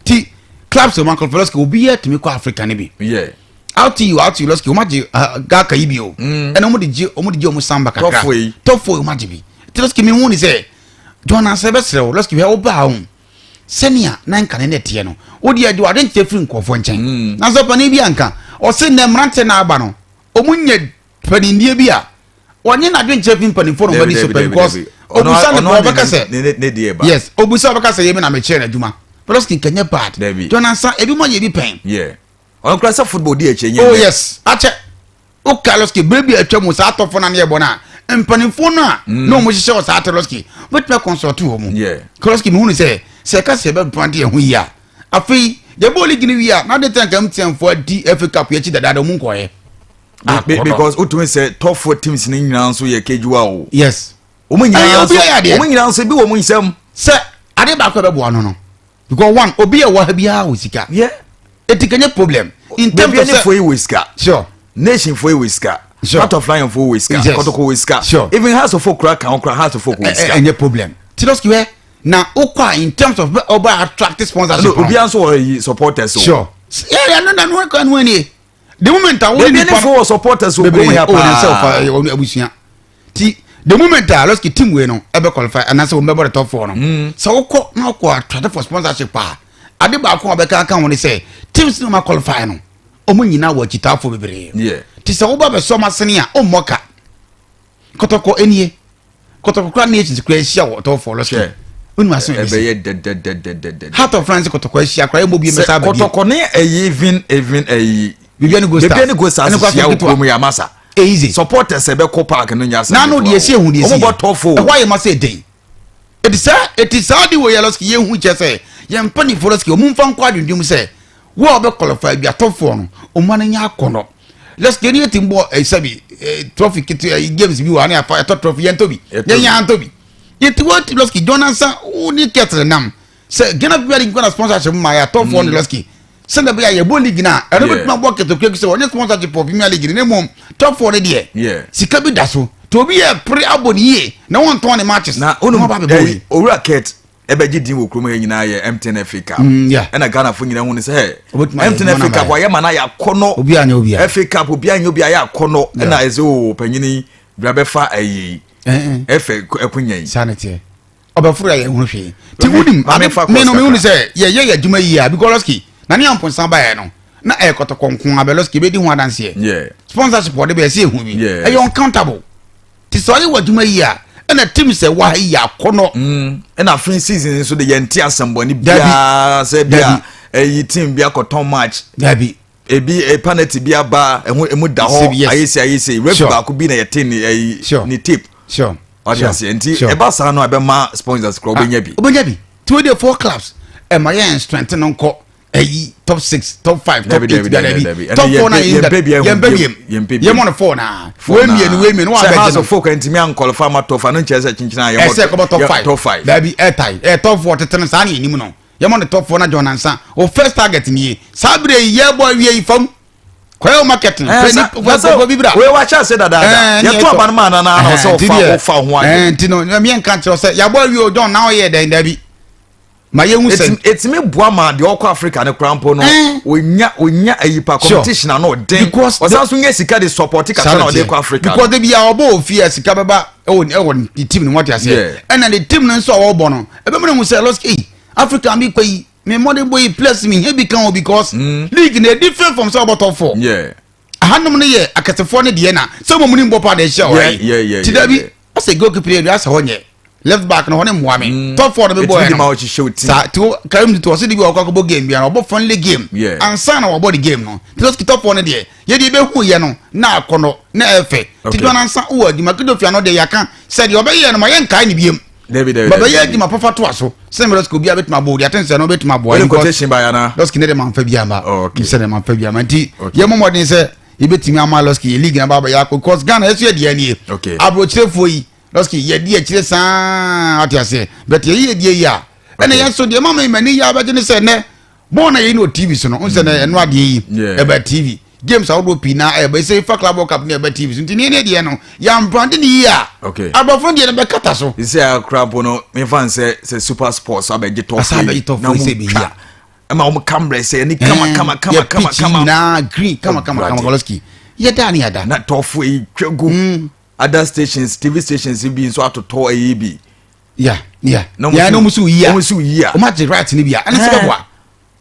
[SPEAKER 1] ti clubs o man ko Losky obi ye timi ko Africa ne bi
[SPEAKER 2] yeah
[SPEAKER 1] out to you Losky o ma je Gaka ibi o and o mo de je o samba kakra top 4 o ma je bi Losky me hunu say Jonansa be sere Losky we o ba ho senia na nka ne te no o de ade wade nte free nkofo nchen na so pa ne bi anka o se ne mrante na aba no o munye panindie bi a onye na dwen chefin panifo no body super because obusa no obaka say yes obusa obaka say yemi na me chere aduma Losky kenya bad Jonansa ebi mo ye bi pen
[SPEAKER 2] yeah on class football di echenye
[SPEAKER 1] oh yes ache o Losky baby atwam sa atofo na ne bona mpanifo no a no mo hihye o sa ate Losky but me consult wo mu
[SPEAKER 2] yeah
[SPEAKER 1] Losky me hu say ka se be brand ye hu ya afi de boli gini wi a na de tanka mtiamfo di FA Cup ye chi dada mu nkoye.
[SPEAKER 2] Because Utume said top 4 teams in England so ye kejuwa o.
[SPEAKER 1] Yes.
[SPEAKER 2] Omunyi so bi wo munsem.
[SPEAKER 1] Say ade ba ko be bo no. Because one obi e wa ha bia wo sika.
[SPEAKER 2] Yeah.
[SPEAKER 1] Etikanye problem. In terms of
[SPEAKER 2] for you sika.
[SPEAKER 1] Sure.
[SPEAKER 2] Nation for you sika. Part of Lion for you sika. KOTOKO sika.
[SPEAKER 1] Sure.
[SPEAKER 2] Even House of Folk crack and House of Folk sika.
[SPEAKER 1] Any problem. Losky we na okwa in terms of over attractive sponsorship
[SPEAKER 2] obi anso supporters
[SPEAKER 1] sure yeah no kan wani the moment I
[SPEAKER 2] want to for supporters who go here
[SPEAKER 1] abusia ti the moment Losky team we no ebe qualify and say we member the top 4 no so okọ na okọ attract for sponsorship ade ba ko obeka kan woni say teams no ma qualify no omo nyina wa chitafo bebre
[SPEAKER 2] yeah
[SPEAKER 1] ti se wo ba be so masene a o moka kotoko enie kotoko kra na echi kra hia wo top 4 Losky unu aso
[SPEAKER 2] ebe
[SPEAKER 1] Heart of France kotoko hia kra mo bi mesa ba
[SPEAKER 2] kotoko ne even
[SPEAKER 1] Bibiani
[SPEAKER 2] go stars sia ukromu ya masa
[SPEAKER 1] easy
[SPEAKER 2] supporters ebe ko park no nya
[SPEAKER 1] na no de ese hu de ese
[SPEAKER 2] omo tofo
[SPEAKER 1] why ma say dey it is how the way Losky ye hu che say ye mpani for Losky omu mfa nkwa adwendwum say wo obe qualify bia tofo no omo na nya akono Losky ni timbo sabi trophy kit games bi wa na afa trophy ye ntobi ye nya ntobi yeti what Losky Jonathan uni ketre nam say gena bi ngona sponsorship ma ya tofo no Losky send be ya boli gina e no betuma bo KOTOKO so onye sponsorship of Premier League ne mom top 4 ne de sika bi daso to bi e pre aboni ye na won ton ne matches
[SPEAKER 2] na onu ba be boy owura ket e be gidi wo krom nyina ye MTN Africa e na Ghana fo nyina hu ne say MTN Africa wa ye mana ya kono
[SPEAKER 1] obi anya obi
[SPEAKER 2] Africa obi anya obi ya kono e na eze o panyini bra be fa ayi efe ekunyan
[SPEAKER 1] sanity obafura ye hu hwe ti wudim me no me hu ne say ye adwuma yi a because Losky na ni ampon san ba ye no na e KOTOKO nkon Losky be di ho adanse sponsorship wo de be se hu bi e uncountable ti so ye wadwuma yi a na team se wa yi akono
[SPEAKER 2] na free season so de ye nti asamboni bia se bia e team bia koton match
[SPEAKER 1] dabi
[SPEAKER 2] ebi penalty bia ba emu da ho ayesi ref ba ko bi na ye tin ni tip
[SPEAKER 1] sure
[SPEAKER 2] audience nti e ba sa no e be ma sponsors kro obenya
[SPEAKER 1] bi two dey 4 clubs e ma ye strength no nko top 6 top 5 top 8 top 4 na ye mon 4 na we mi no
[SPEAKER 2] abeg no folk ntimi an qualify ma top 5 no chese chinchina ye
[SPEAKER 1] top 5 baby top 4 tetene sa na enim no ye mon top 4 na Jonansa o first target ni sabre ye boy we fam kwa market
[SPEAKER 2] no bibra we wa cha se dada ye to aban ma na so fa ho ade
[SPEAKER 1] ntino me en kan kire se ya boy we o don na o ye den dabi ma ye hu se
[SPEAKER 2] it's me boa ma de okwa Africa ne krampo no onya ayipa competition na no den osanso nya sika de support ka na de kwa Africa
[SPEAKER 1] because they be obo ofia sika beba e team no what you say and the team no so obo no e be mo hu se Losky Africa mi kwai me modern boy plus me he become because league na different from so about 4 ahanum ne ye akatefo ne de na so mo muni mbo pa de show ti da bi o se goalkeeper area sa honye left back no hone moame top 4 be boy
[SPEAKER 2] no
[SPEAKER 1] sa to karim to so de bi okako game bia no bo friendly game ansa na wo body game no Losky top 4 ne de ye de be hu ye no na akono na efe ti do na ansa wo adi makedofia no de yaka se de obeye no ma ye nkai ne biem baba ye adi ma papa to aso se me Losky obi abetuma bo de attention no betuma bo
[SPEAKER 2] ni quotation ba ya na
[SPEAKER 1] Losky ne de man fa bia ma se de man fa bia ma ti ye momodin se ye betimi ama Losky league na baba ya because Ghana yesu ye de ani abrochirefo yi Losky ye di akire san atiase but ye di ya ene ye so de mama imani ya ba gene se ne bon na ye no TV so no unse na eno ade yi e ba TV games awodo pina e ba say fa club cup na e ba TV so ntini ne de no ya brand ni ya abafon de be kata so
[SPEAKER 2] ise crab no me fan say super sports abeje top
[SPEAKER 1] na se be ya
[SPEAKER 2] ama o camera say ni kama
[SPEAKER 1] na green kama Losky ye da ni ada
[SPEAKER 2] na tofu e twego other stations TV stations bi so atoto ayi
[SPEAKER 1] yeah no musu ya o ma je right ni bia ani se be boa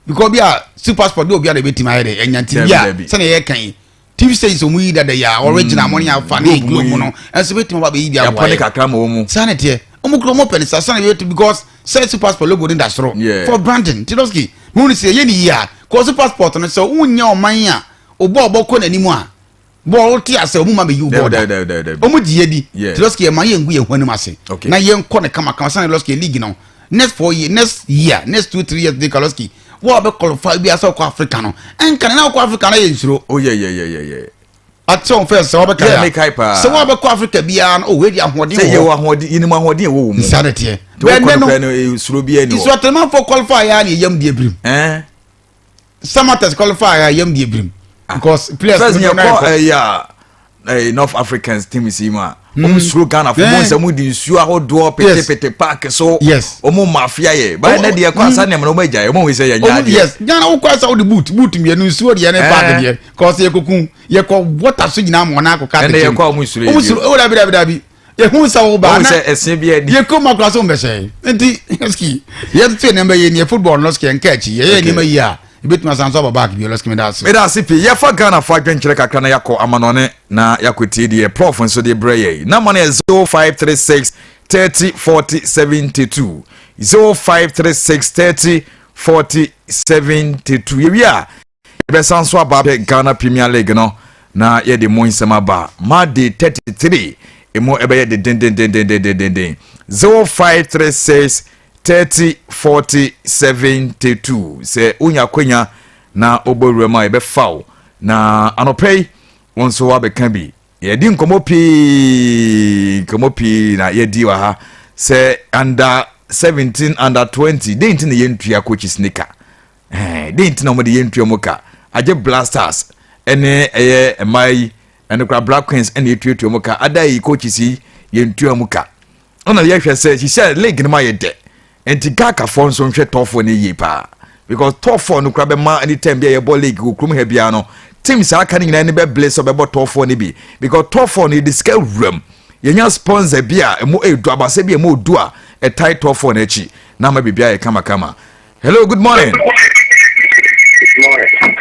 [SPEAKER 1] because bia super sport do bia na betima here de enyanti bia se na ye kan TV stations o mu yi dada ya original money ya fa na globe no enso betima ba be yi bia
[SPEAKER 2] ya pone kakra ma o mu
[SPEAKER 1] sanete o mu kro mo pen sa na be because say super sport logo in that store for branding Losky mu ni se ye ni ya ko super sport no so unya o man ya obo ko na nimu a ball ti ase omu ma be you board omu die di Losky e ma ye ngu ye hwanu ase na ye nko ne kama san Losky league no next 2-3 years de Losky wo be qualify bi ase ko Africa no en kan na ko Africa na ye nsuro atso first so be kan so wo be ko Africa bia no we di ahode
[SPEAKER 2] say ye wo ahode inimu ahode wo mu
[SPEAKER 1] sanete
[SPEAKER 2] we no suro bia ni
[SPEAKER 1] iso atema for qualify ya na yam die brim samatas qualify ya yam die brim because players
[SPEAKER 2] no North Africans team is ima. Suru Ghana for months and we sure how do pete park so
[SPEAKER 1] yes.
[SPEAKER 2] Mafia ye. But then the kwasa nem no meja. We say
[SPEAKER 1] yes. Ghana o kwasa o the boot me no sure the na park there. Cause ye kokun ye ko water so nyina mo na akọ ka.
[SPEAKER 2] And ye kwa musuru.
[SPEAKER 1] O dabi. Ye hu sa wo ba na.
[SPEAKER 2] Say ese bia di.
[SPEAKER 1] Ye ko makra so mbese. Enti Losky. Ye tete number ye ni football Losky enkachi. Ye ni ma yi a. Ibet ma sanso ba back bi Losky me da so.
[SPEAKER 2] Me da sipi ye fa Ghana fa adwenkyere kakra na yakọ amanone na yakweti de prof nso de breye. Na money 0536 30 40 72 0536 30 40 72 ye bia be sanso aba Ghana Premier League no na ye de mo nsema ba ma de 33 emo ebe ye de den 0536 30 40 72 se unya kwenya na oboruma ebe faw na anopei wonso wa beka bi ye di nkomo pi na ye di wa ha se under 17 under 20 didn't na yentua coach sneaker didn't na mo de yentua moka aje blasters ene mai ene kwa black queens ene yetua moka adai coach si yentua moka ona ye hwe se she said league no ma ye de enti gaka fon so nhwe tofo ne yi pa because tofo no kra be ma anytime be ye ball league go krum ha bia no teams aka ni ne be bless be tofo ne bi because tofo ne the scale room ye nya sponsor bia emo edu abase bia emo du a a tight tofo na chi na ma bibia ye kama hello good morning
[SPEAKER 5] good morning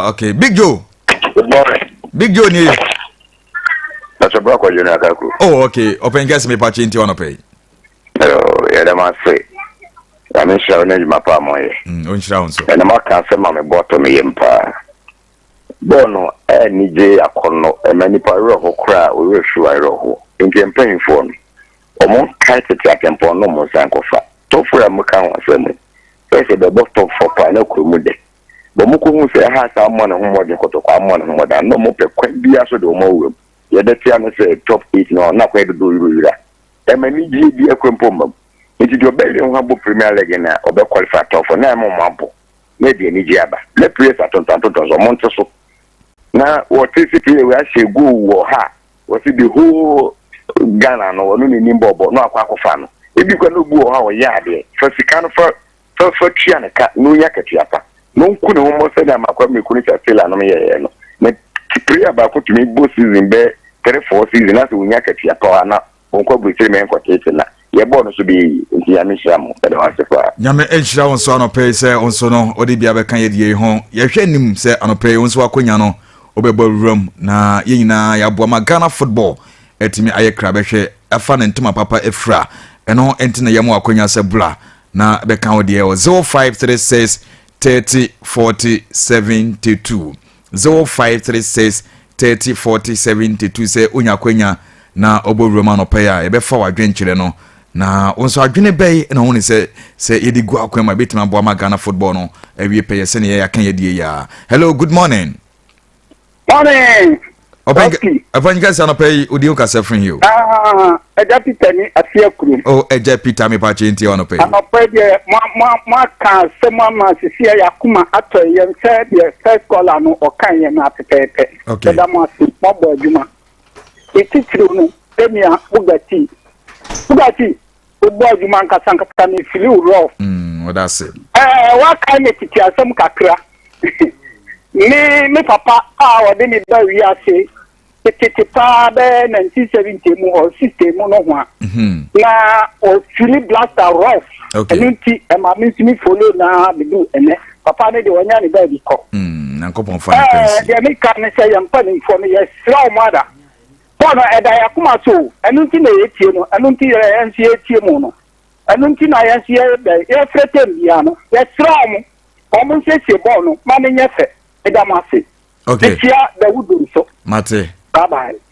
[SPEAKER 2] okay Big Joe
[SPEAKER 5] good morning
[SPEAKER 2] Big Joe ni
[SPEAKER 5] that's a block you na kaku
[SPEAKER 2] oh okay open guess me pa chinti on pay
[SPEAKER 5] ya da ma say ya me sha na juma pa mo ye
[SPEAKER 2] on shira on so
[SPEAKER 5] na ma kan se ma me bottom ye mpa bono ni je akono e mani pa ro ho kra o we shu ai ro ho nje mpan phone o mo kai te tempo no mo san ko fa to fura mo kan wa se mo se be bottom for pa na ko mu de bo mo ko hu se ha sa mo na ho mo de KOTOKO mo na ho mo da no mo pe kwa bia so de mo wo ye de tia no se top 8 no na kwa do yura emani ji bi akwempom nti do bele ho abo Premier League na obe qualify top for na mo mabo na de ni ji aba le place atonto so mo nte so na what is it we ashegu wo ha what is the whole Ghana no no ni nimbobo no akwa no ebi kwa no bu wo ha wo ya de for sikano for tia na ka no ya katia pa no nku ne mo se na makwa me kunu cha sela no ye no na prayer ba ko tumi bo season be 3-4 season na so nya katia pa na onko butere me nko tete na ye bo no so bi nti ya mehia mo da wa sefa
[SPEAKER 2] nyame ehira won so anopɛ sɛ won so no odi bia bɛka ye die ho ye hwɛ nim sɛ anopɛ won so akonya no obɛbɔ rum na ye nyina ya boa ma Ghana football etimi aye kra bɛhwɛ afa ne ntoma papa efra ɛno enti na ye mo akonya sɛ bla na bɛka wo die 0536 30 40 72 0536 30 40 72 sɛ onya akonya na oboruoma no pay a ebe fa wadwenkyere no na onso adwene bɛyi na woni sɛ yedi gu akwema betima bo ama Ghana football no awie pay sɛ ne ya kan yedi ya hello good morning Open no pay odi uka sefrin you
[SPEAKER 6] Eja Peter ni Afiakuru
[SPEAKER 2] oh Eja Peter me pa chinti ono pay
[SPEAKER 6] Anopɛ de ma ka sema ma sisia yakuma ato yem sɛ de first caller no okan yem na pepepe
[SPEAKER 2] okay
[SPEAKER 6] da mo asi mo bo adwuma etitiro no emia bugati obo adwuma nkasa nkasa ni fili uro
[SPEAKER 2] what that's it
[SPEAKER 6] wa kan ne titi asem kakra me papa o de ni ba wi ase titi pa be 1970 mu ho system no ho na o fili blaster rough
[SPEAKER 2] okay
[SPEAKER 6] nti e ma me follow na bidu ene papa ne de wonya ne ba bi ko
[SPEAKER 2] na nkopon fa ne
[SPEAKER 6] de me kan ne say yampa ne info ne yes slow mother bono eda yakuma so enu nti na yetie no enu nti yensi yetie mu no enu nti na yensi ye fretem bia no ye strom omo nsesie ball no ma ne nyefe eda mase
[SPEAKER 2] okay
[SPEAKER 6] etia da wudu so
[SPEAKER 2] mate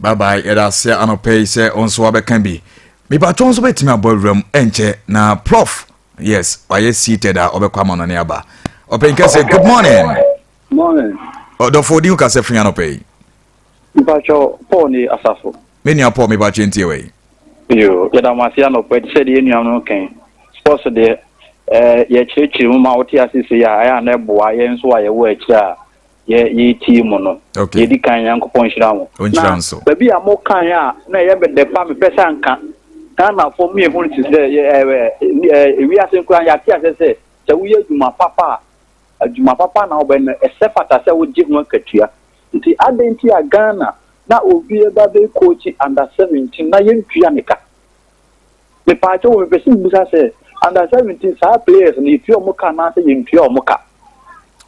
[SPEAKER 6] bye
[SPEAKER 2] bye eda se anopɛ se onso abɛka bi me ba tonso betimi aborum enche na prof yes why seated a obekwa ma no ne aba open can say good morning odofo di uka se fria no pay
[SPEAKER 7] Bacho Paul ni asafo.
[SPEAKER 2] Many are poor me ba chinti we.
[SPEAKER 7] Yo, ya da masia no pwe se de enu no ken. Sports de ye chechi mu ma oti asisi ya na boa ye nso aye wo achi a ye team no ye di kan yankopon hira mo
[SPEAKER 2] onhira nso
[SPEAKER 7] baby a mo kan a na ye be de pa me pesa nka na for me ehun ti say wi asen kura ya ti ase say se wo ye djuma papa na oben ese fata say wo give no katua nti adenti a Ghana na obi e ba be coach under 17 na ye ntua nika me pa cho we person busa say under 17 sa players ni tu omo ka na say ye ntua omo ka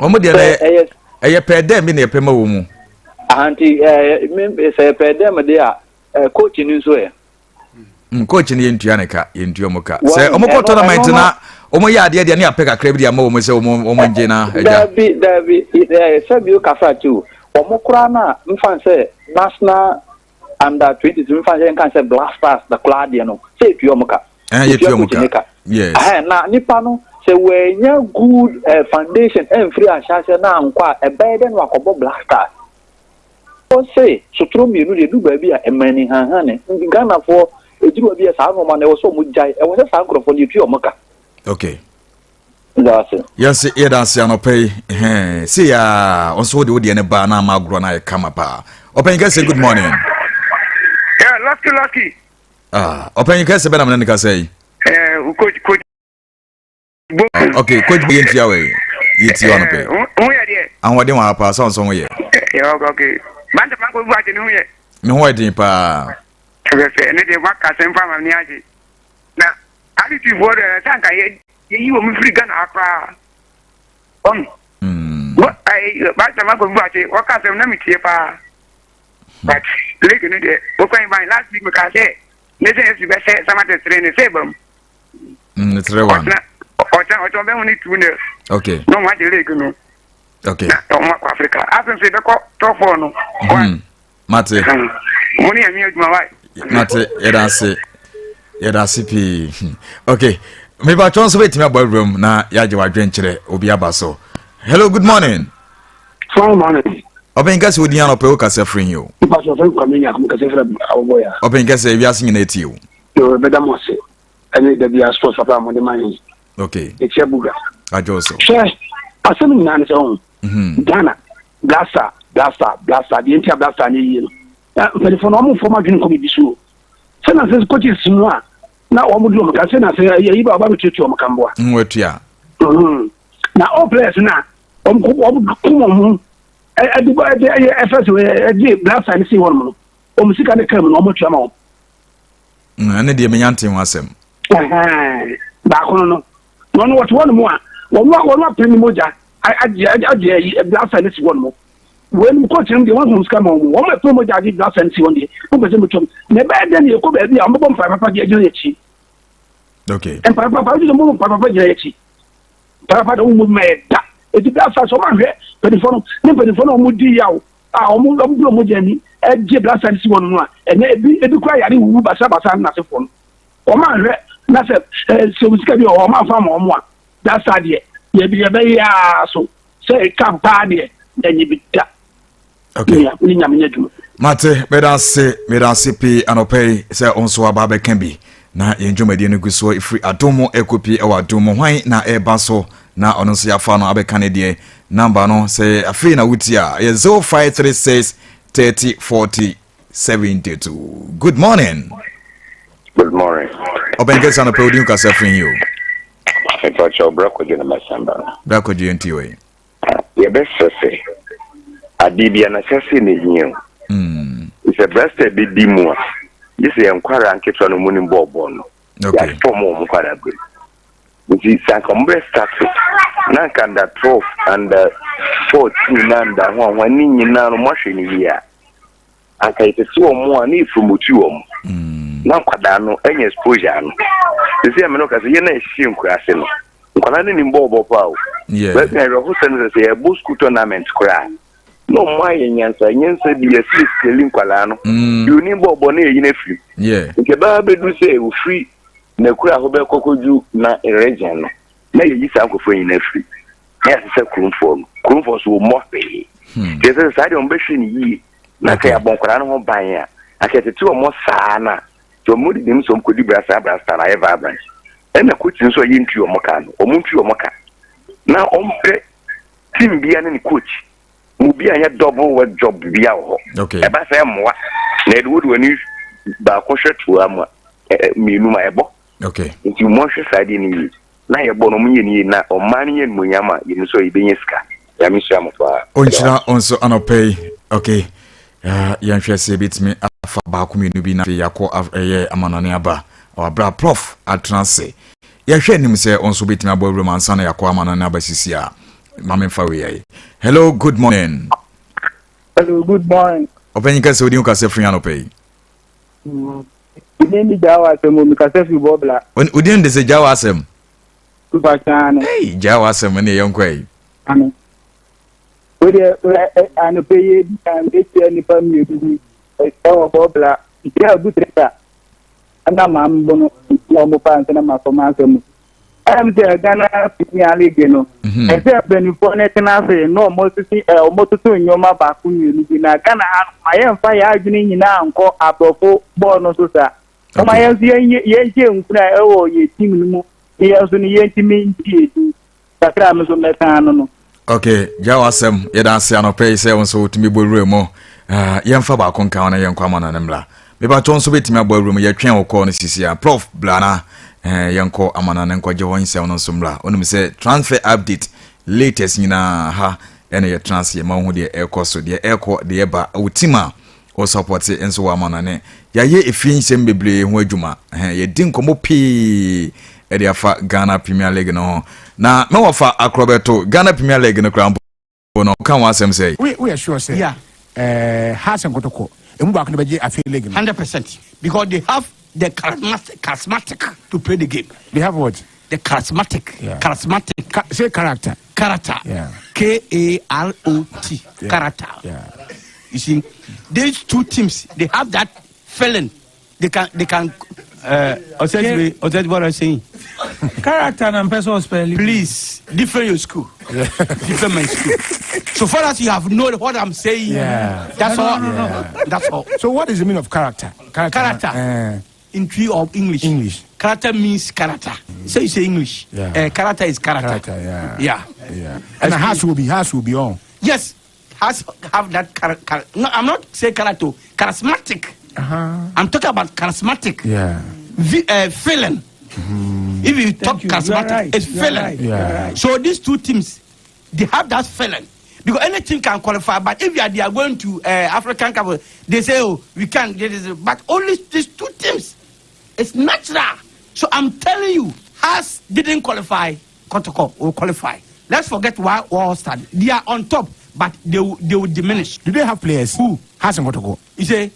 [SPEAKER 2] omo de na eye pede me na epema wo mu
[SPEAKER 7] anti me say pede me de a coach ni so e
[SPEAKER 2] coach ni yentua neka yentua muka se omoko tournament na omo ya ade ne apeka kra bi dia ma omo se omo nje na eja
[SPEAKER 7] Dabi Sabio Kafatu omokura na mfan se national under 20 mfan se kan se Blasters the Claudia no se tuo muka
[SPEAKER 2] yetua muka yes
[SPEAKER 7] na nipa no se wenya good foundation and free asase na nkwa ebeden wakobo Blasters o se sotro mienu de du ba bi a emani hanhane Ghana for ejiru bi esa no ma na wo so mu jai e wo se sa nkrofo ni tuo muka
[SPEAKER 2] okay
[SPEAKER 7] that's it
[SPEAKER 2] yes e da se anopay see ya onso de wodi ne ba na magro na e kama pa open you say good morning
[SPEAKER 8] yeah lucky
[SPEAKER 2] open you say be na me nika say
[SPEAKER 8] coach
[SPEAKER 2] okay coach be ntia we yiti anopay
[SPEAKER 8] who ya de
[SPEAKER 2] anwode wa pa so nso ye
[SPEAKER 8] okay man de man ko bu ati ne hu ye
[SPEAKER 2] me ho edin pa
[SPEAKER 8] ne de waka semfa ma ni aje na ali ti bo de tanka ye yi wo mi free Ghana akra what I ba ta ma ko bu ati waka sem na mi tie pa but leke ne de wo kan ba last week me ka say ne say si be say sama te train say bam
[SPEAKER 2] ne tre one
[SPEAKER 8] o be woni tu ne
[SPEAKER 2] okay
[SPEAKER 8] no ma de leke no
[SPEAKER 2] okay
[SPEAKER 8] o ma Africa asen se be ko top 4 no
[SPEAKER 2] mate
[SPEAKER 8] moni ami aduma wai
[SPEAKER 2] mate yedase pi okay me ba chonso betimi abawrum na yaje wadwen kire obi abaso hello good morning
[SPEAKER 3] fine morning
[SPEAKER 2] open gas wodi an ope o kase free you
[SPEAKER 3] ipa so fe kwamenya ko kase free awoboya
[SPEAKER 2] open gas e wiase nyina etiwo
[SPEAKER 3] yo beda mo se ani da bia sports papa mo de man
[SPEAKER 2] okay
[SPEAKER 3] e chebuga
[SPEAKER 2] ajoso
[SPEAKER 3] asem nyina ne se on Ghana blaster the entire blaster ni yi no but for no mo forma dwen ko bisu se na se coaches no a na o mo do ka se na se yi ba ba betutu o makamboa
[SPEAKER 2] wetua
[SPEAKER 3] na all players na o mo adiba FS we blaster ni si won mo o mo sika ne kam no mo tua ma o
[SPEAKER 2] ane de menyante ho asem
[SPEAKER 3] ba kono no what one mo a won peni moja aje blaster ni si won mo when coach him the one who's come on one more promo jadi blaster ni si won de o be se mo tum ne ba de ne ko ba bi a mo bom papa je je chi
[SPEAKER 2] okay
[SPEAKER 3] en papa je mo papa je chi papa do mo meda e di blaster so ma hwe pedifono mo di yawo o mo je ni e je blaster ni si won no a ene ebi kwa yare wu basa na se fon o ma hwe na se so musika bi o ma fa mo a blaster de ye bi be ya so se kampa de enyi bi da
[SPEAKER 2] okay
[SPEAKER 3] ni nyamenye dum
[SPEAKER 2] mate medase pi anopay se onso aba be kan bi na yenjumadi no guso ifri adomo ekopi e wa adomo hwan na e ba so na ono so ya fa no abe kan de number no se afi na wuti a 0536 30 40 72 good morning obenga sana pe odin ka se free you
[SPEAKER 5] e fa cho brako je na masamba
[SPEAKER 2] brako je ntiwe
[SPEAKER 5] ye be sese adibia na sese ne hiyo it's a breast baby mu this is enkwara nketwa no muni bobo no
[SPEAKER 2] okay
[SPEAKER 5] for mo nkwara gbe nti sankombre start na kanda 12 and 14 nanda ho ni nyina no mohwe ni ya aka itesi omo ani ifumutu omo na kwada no enye exposure no sisi ameno ka se ye na ehie nkurase no nkwala ni bobo pa o
[SPEAKER 2] yeah
[SPEAKER 5] but na ro hosen se ye busku tournament kura no mwaye nyansa bi ya skeli nkwala no you ni bobo na eyi na free
[SPEAKER 2] yeah
[SPEAKER 5] nke ba bedu se o free na kura ho be kokoju na region no na yeyi sa akofo yin na free yes se kurumfo so mo pe jesus sa de on be hwe ni yi na ka ya bonkwara no ho ban ya aketete o mo saa na to mo di nim so mo kodi brasa na eva branch ena coach so yi ntu o mo ka no o mo ntu o mo ka na on pe team bia na ni coach Mubi a double work job bia ho.
[SPEAKER 2] Okay.
[SPEAKER 5] Eba say moa. Na de would when ba ko hwetu am minu ma ebo.
[SPEAKER 2] Okay.
[SPEAKER 5] Nti mo hwe side ni na ye bo no munye ni na o man ye munyama ye so ibenye ska. Ya mi so am fa.
[SPEAKER 2] Onchira onso anopay. Okay. Yan hwe se bitimi afa ba ko minu bi na yakọ amanane aba. Or bra prof atranse. Ya hwe nim se onso bitimi abo romansa na yakọ amanane aba sisi a. Mame fa we. Hello, good morning.
[SPEAKER 6] Hello, good morning.
[SPEAKER 2] Open ka se odi ka se free anopay.
[SPEAKER 6] Ni jawa asem mi ka se fi bobla.
[SPEAKER 2] Odi nde se jawa asem.
[SPEAKER 6] Super chane.
[SPEAKER 2] Hey, jawa asem ne yenkwai.
[SPEAKER 6] Amen. Odi anopay and ni pam ni bi. E bobla. Ya butreta. Ana mam bono mo pa na ma foma asem. I'm there Ghana Premier League no. E se benifo na tena se no mo sisi mo tutu nyoma ba ku ni na Ghana ma fa ya adwini nyina anko abofo ball no so sa. Ma ye ye nkura e wo ye team mu. Ye so ni ye timi ntie. Sakra me so meta no.
[SPEAKER 2] Okay, jawasem ye dan se anopay se won so timi borure mo. Ye mfa ba kon kan na ye nkwa mana nemla. Me ba ton so betimi aborure mo ye twen wo ko no sisi a prof blana yanko amanane nkwaje won se wono somra onum se transfer update latest nyina ha ene ye transfer ma hu de ekoso de eko de eba utima o support enso wa amanane ya ye efinsem bebre hu adwuma ye din komo pi e de afa Ghana Premier League no na me wafa akrobeto Ghana Premier League no krampo no kan wa asem say
[SPEAKER 4] we are sure say Hasan Kotoko emu ba ko be je afi league 100% because they have the charismatic to play the game.
[SPEAKER 1] They have what?
[SPEAKER 4] The charismatic.
[SPEAKER 1] Yeah.
[SPEAKER 4] Charismatic.
[SPEAKER 1] Say character.
[SPEAKER 4] Character.
[SPEAKER 1] Yeah.
[SPEAKER 4] KAROT.
[SPEAKER 1] Yeah.
[SPEAKER 4] Character.
[SPEAKER 1] Yeah.
[SPEAKER 4] You see, these two teams, they have that feeling. They can what I'm saying.
[SPEAKER 9] Character and personal spelling.
[SPEAKER 4] Please, different your school. Different my school. So far as you have known what I'm saying, that's all.
[SPEAKER 1] Yeah.
[SPEAKER 4] That's all.
[SPEAKER 1] So what is the meaning of character?
[SPEAKER 4] Character. In tree of English. Character means character. So you say English.
[SPEAKER 1] Yeah.
[SPEAKER 4] Character is character.
[SPEAKER 1] Yeah. And has will be on.
[SPEAKER 4] Yes. Has have that character. No, I'm not saying character. Charismatic. I'm talking about charismatic.
[SPEAKER 1] Yeah.
[SPEAKER 4] Feeling. If you talk charismatic, right. It's feeling.
[SPEAKER 1] Right. Yeah.
[SPEAKER 4] Right. So these two teams, they have that feeling. Because any team can qualify, but if they are going to African Cup, they say, oh, we can't get this. But only these two teams. It's natural. So I'm telling you, Has didn't qualify, KOTOKO will qualify. Let's forget why all started. They are on top, but they will diminish.
[SPEAKER 1] Do they have players?
[SPEAKER 4] Who?
[SPEAKER 1] Has and KOTOKO.
[SPEAKER 4] You say,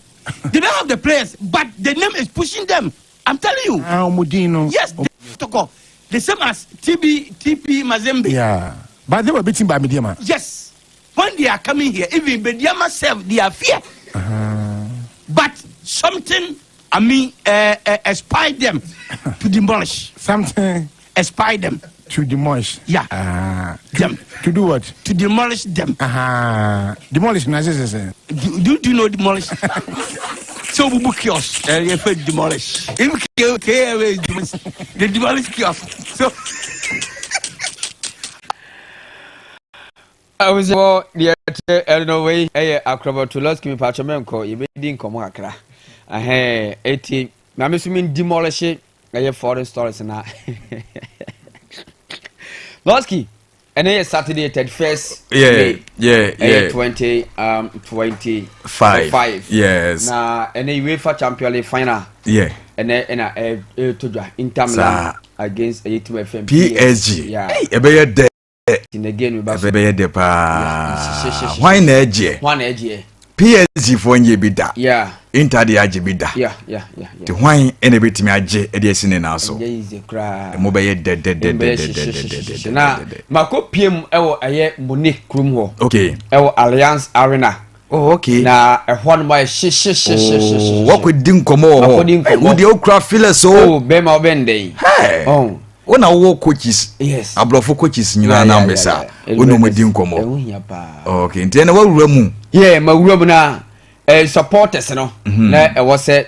[SPEAKER 4] they don't have the players, but the name is pushing them. I'm telling you.
[SPEAKER 1] Mudino.
[SPEAKER 4] Yes, KOTOKO. The same as TP Mazembe.
[SPEAKER 1] Yeah. But they were beaten by Mediama.
[SPEAKER 4] Yes. When they are coming here, even Mediama self, they are fear. But something, aspire them to demolish.
[SPEAKER 1] Something
[SPEAKER 4] aspire them
[SPEAKER 1] to demolish.
[SPEAKER 4] Yeah.
[SPEAKER 1] Them. To do what?
[SPEAKER 4] To demolish them.
[SPEAKER 1] Demolish.
[SPEAKER 4] Do you know demolish? So we book kiosk. Demolish. The demolish kiosk. So
[SPEAKER 10] I was the no way. Acrobat to Losky me Pachamenko, you didn't come akra. I 80. I'm assuming demolish it. I have foreign stories now. Losky, and then Saturday 31st.
[SPEAKER 2] Yeah.
[SPEAKER 10] 2025.
[SPEAKER 2] Yes.
[SPEAKER 10] Now, and then UEFA Champions League final.
[SPEAKER 2] Yeah.
[SPEAKER 10] And then Inter Milan against FM
[SPEAKER 2] PSG.
[SPEAKER 10] Yeah.
[SPEAKER 2] Hey,
[SPEAKER 10] in the game we
[SPEAKER 2] why neje?
[SPEAKER 10] One edge.
[SPEAKER 2] PSG for nye bida.
[SPEAKER 10] Yeah.
[SPEAKER 2] Inter de age bida.
[SPEAKER 10] Yeah.
[SPEAKER 2] The why ene betimi age e de sine na so.
[SPEAKER 10] Is a cry.
[SPEAKER 2] Mo be de.
[SPEAKER 10] Na mako piem ewo aye Monique Krum ho.
[SPEAKER 2] Okay.
[SPEAKER 10] Ewo Alliance Arena.
[SPEAKER 2] Oh, okay.
[SPEAKER 10] Na ehon mo she.
[SPEAKER 2] What could din komo ho? Wo de okra feel so.
[SPEAKER 10] Oh, be ma obende.
[SPEAKER 2] Hey.
[SPEAKER 10] Oh.
[SPEAKER 2] When our coaches,
[SPEAKER 10] yes,
[SPEAKER 2] abrofo coaches nyina na mbesa onu medi nkomo. Okay, nti na wawura mu.
[SPEAKER 10] Yeah, ma wura mu na supporters no na e wo se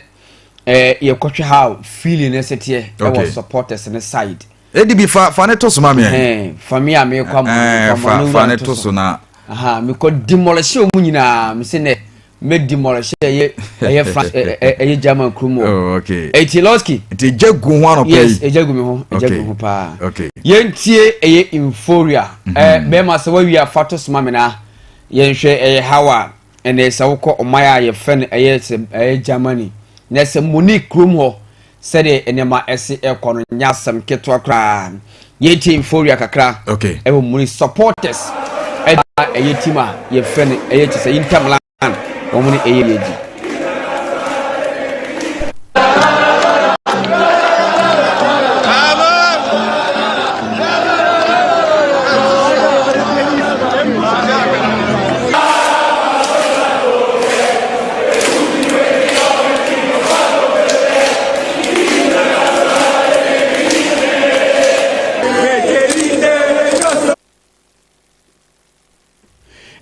[SPEAKER 10] ye kwotwe how feeling esete e wo supporters ne side.
[SPEAKER 2] Edi bi fa ne to so ma me.
[SPEAKER 10] Fa me a me kwa
[SPEAKER 2] fa ne to so na
[SPEAKER 10] aha me ko demolish o mu nyina me se ne me demolish ye France ye German krumo.
[SPEAKER 2] Oh okay.
[SPEAKER 10] Eti Losky.
[SPEAKER 2] Eti jagu ho ano pe.
[SPEAKER 10] Yes, jagu me ho, jagu ho pa.
[SPEAKER 2] Okay.
[SPEAKER 10] Yentie ye Euphoria. Be ma se wa wi afato sma me na. Yenhwe hawa ene se wokọ omaya ye fen se Germany. Na se Monique krumo se de enema ese ekono nyasam ketwa kra. Yentie Euphoria kakra.
[SPEAKER 2] Okay.
[SPEAKER 10] E wo Monique supporters. Eye tima ye fen eye ti se Inter Milan. Omuni eyeji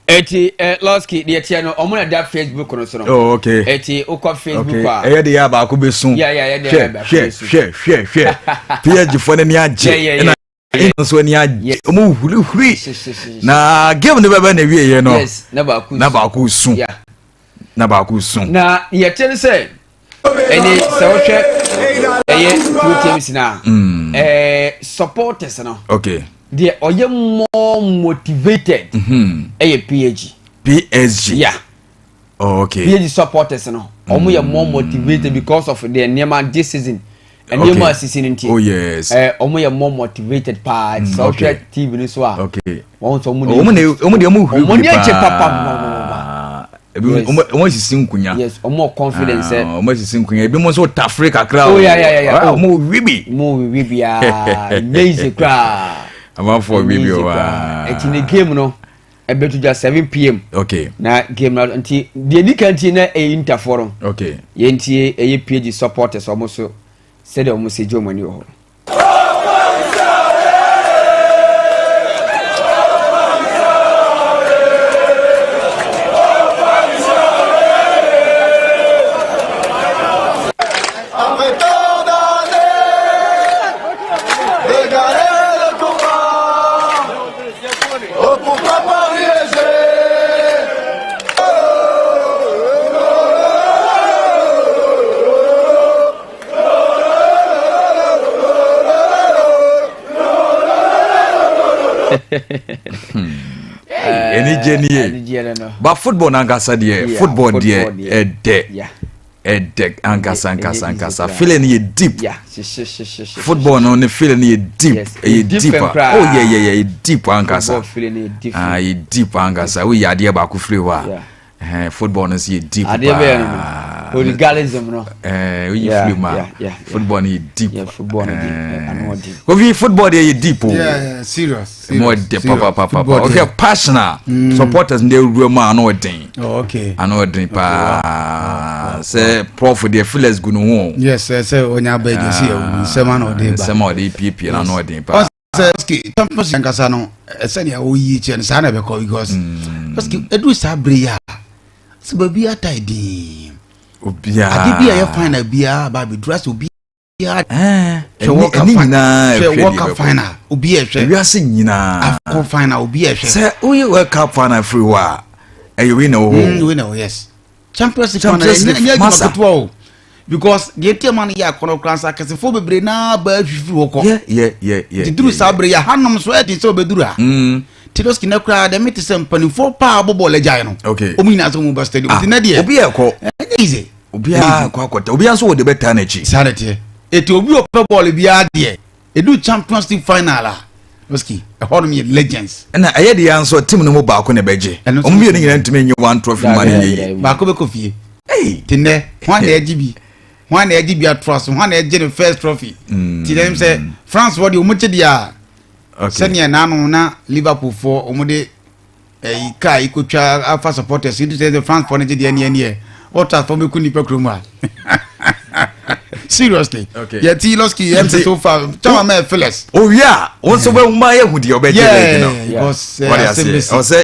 [SPEAKER 10] eti Losky de tia no omo na da Facebook no so no.
[SPEAKER 2] Oh okay.
[SPEAKER 10] Eti ukọ Facebook a.
[SPEAKER 2] Eye de ya ba ko besun.
[SPEAKER 10] Yeah, de ba.
[SPEAKER 2] Share. PSG fo ne age. Na so ni age. Omo huri. Na game ne baba na wie ye no.
[SPEAKER 10] Yes, na ba ku
[SPEAKER 2] sun.
[SPEAKER 10] Yeah.
[SPEAKER 2] Na ba ku sun.
[SPEAKER 10] Na ye tia say eni se wo hwe eye two teams na. Supporters no.
[SPEAKER 2] Okay.
[SPEAKER 10] They are more motivated. PSG. Yeah.
[SPEAKER 2] Oh, okay.
[SPEAKER 10] PSG supporters no. Are more motivated because of their Neymar this season. And Neymar season in team.
[SPEAKER 2] Oh yes.
[SPEAKER 10] Are more motivated part. So okay. TV this one.
[SPEAKER 2] Okay. Omo sisin kunya.
[SPEAKER 10] Yes, more confidence.
[SPEAKER 2] Omo sisin kunya. Ebi mo so Africa crowd.
[SPEAKER 10] Oh yeah.
[SPEAKER 2] Omo wibi.
[SPEAKER 10] Amazing crowd.
[SPEAKER 2] I'm for video.
[SPEAKER 10] It's in the game no. I bet to just 7 p.m.
[SPEAKER 2] Okay.
[SPEAKER 10] Na game na until the canteen na Inter forum.
[SPEAKER 2] Okay.
[SPEAKER 10] Yentie PSG supporters almost so said almost a Germany ho.
[SPEAKER 2] Any genie. But football angasa die. Football die. Edek angasa. Feeling ye deep.
[SPEAKER 10] Yeah.
[SPEAKER 2] Football no ne feeling ye deep. Deep. Oh yeah. Deep angasa.
[SPEAKER 10] Feeling ye deep.
[SPEAKER 2] Ye deep angasa. We ya die ba ku free wa. Football no ye deep.
[SPEAKER 10] Hooliganism no.
[SPEAKER 2] We feel ma. Football ni deep.
[SPEAKER 10] Yeah, football ni deep.
[SPEAKER 2] We football ye deep.
[SPEAKER 1] Yeah, serious.
[SPEAKER 2] More deep papa. Okay, passionate. Supporters dey ruma ano den.
[SPEAKER 1] Oh, okay.
[SPEAKER 2] Ano den pa. Say prof dey feel as good no.
[SPEAKER 1] Yes, say onya be dey see o. Say man o dey ba.
[SPEAKER 2] Say man dey PP na ano den pa.
[SPEAKER 1] Losky, Champions League no. Say na o yi che na be call because Losky edu sabre ya. Se baby ataidi.
[SPEAKER 2] Obia.
[SPEAKER 1] Adi bia ye final bia ba be dress obi.
[SPEAKER 2] She walk up
[SPEAKER 1] final. Obi e hwe.
[SPEAKER 2] We are sing nyina.
[SPEAKER 1] Afcon final obi e hwe.
[SPEAKER 2] Say we World Cup final free wa. You win o.
[SPEAKER 1] We know, yes. Champions League final. Because the team man ya kono kransa kase fo bebre na ba hwifi wo ko.
[SPEAKER 2] Yeah.
[SPEAKER 1] Diduru sabre ya hanom so e so bedura. Losky na kra de meti sem panifo pa abobo legay no.
[SPEAKER 2] Okay.
[SPEAKER 1] Omu ina so mu ba stadium. Ti na de.
[SPEAKER 2] Obi e ko.
[SPEAKER 1] Easy.
[SPEAKER 2] Obi a kwa kwata. Obi anso wo de beta na chi.
[SPEAKER 1] Sarete. Eti obi o pe ball bia de. Edu Champions League final a. Losky, a hall me legends.
[SPEAKER 2] Na aye de anso team no mo ba ko na beje. Omu bi ni nyina ntime nyi one trophy man ye.
[SPEAKER 1] Ba ko be ko fie.
[SPEAKER 2] Hey,
[SPEAKER 1] tinne one AGB. One AGB at trust, one AGB first trophy. Ti dem say France what you much dia. Okay. Senior nanu na Liverpool for omude kai ikutwa alpha supporters you say the France for the any what are for me kuni pe kroma. Seriously.
[SPEAKER 2] Okay.
[SPEAKER 1] Yeah, Losky MC so far. Chama me Phyllis.
[SPEAKER 2] Oh yeah. Also when my hu di obeje
[SPEAKER 1] you know. Because
[SPEAKER 2] what I say.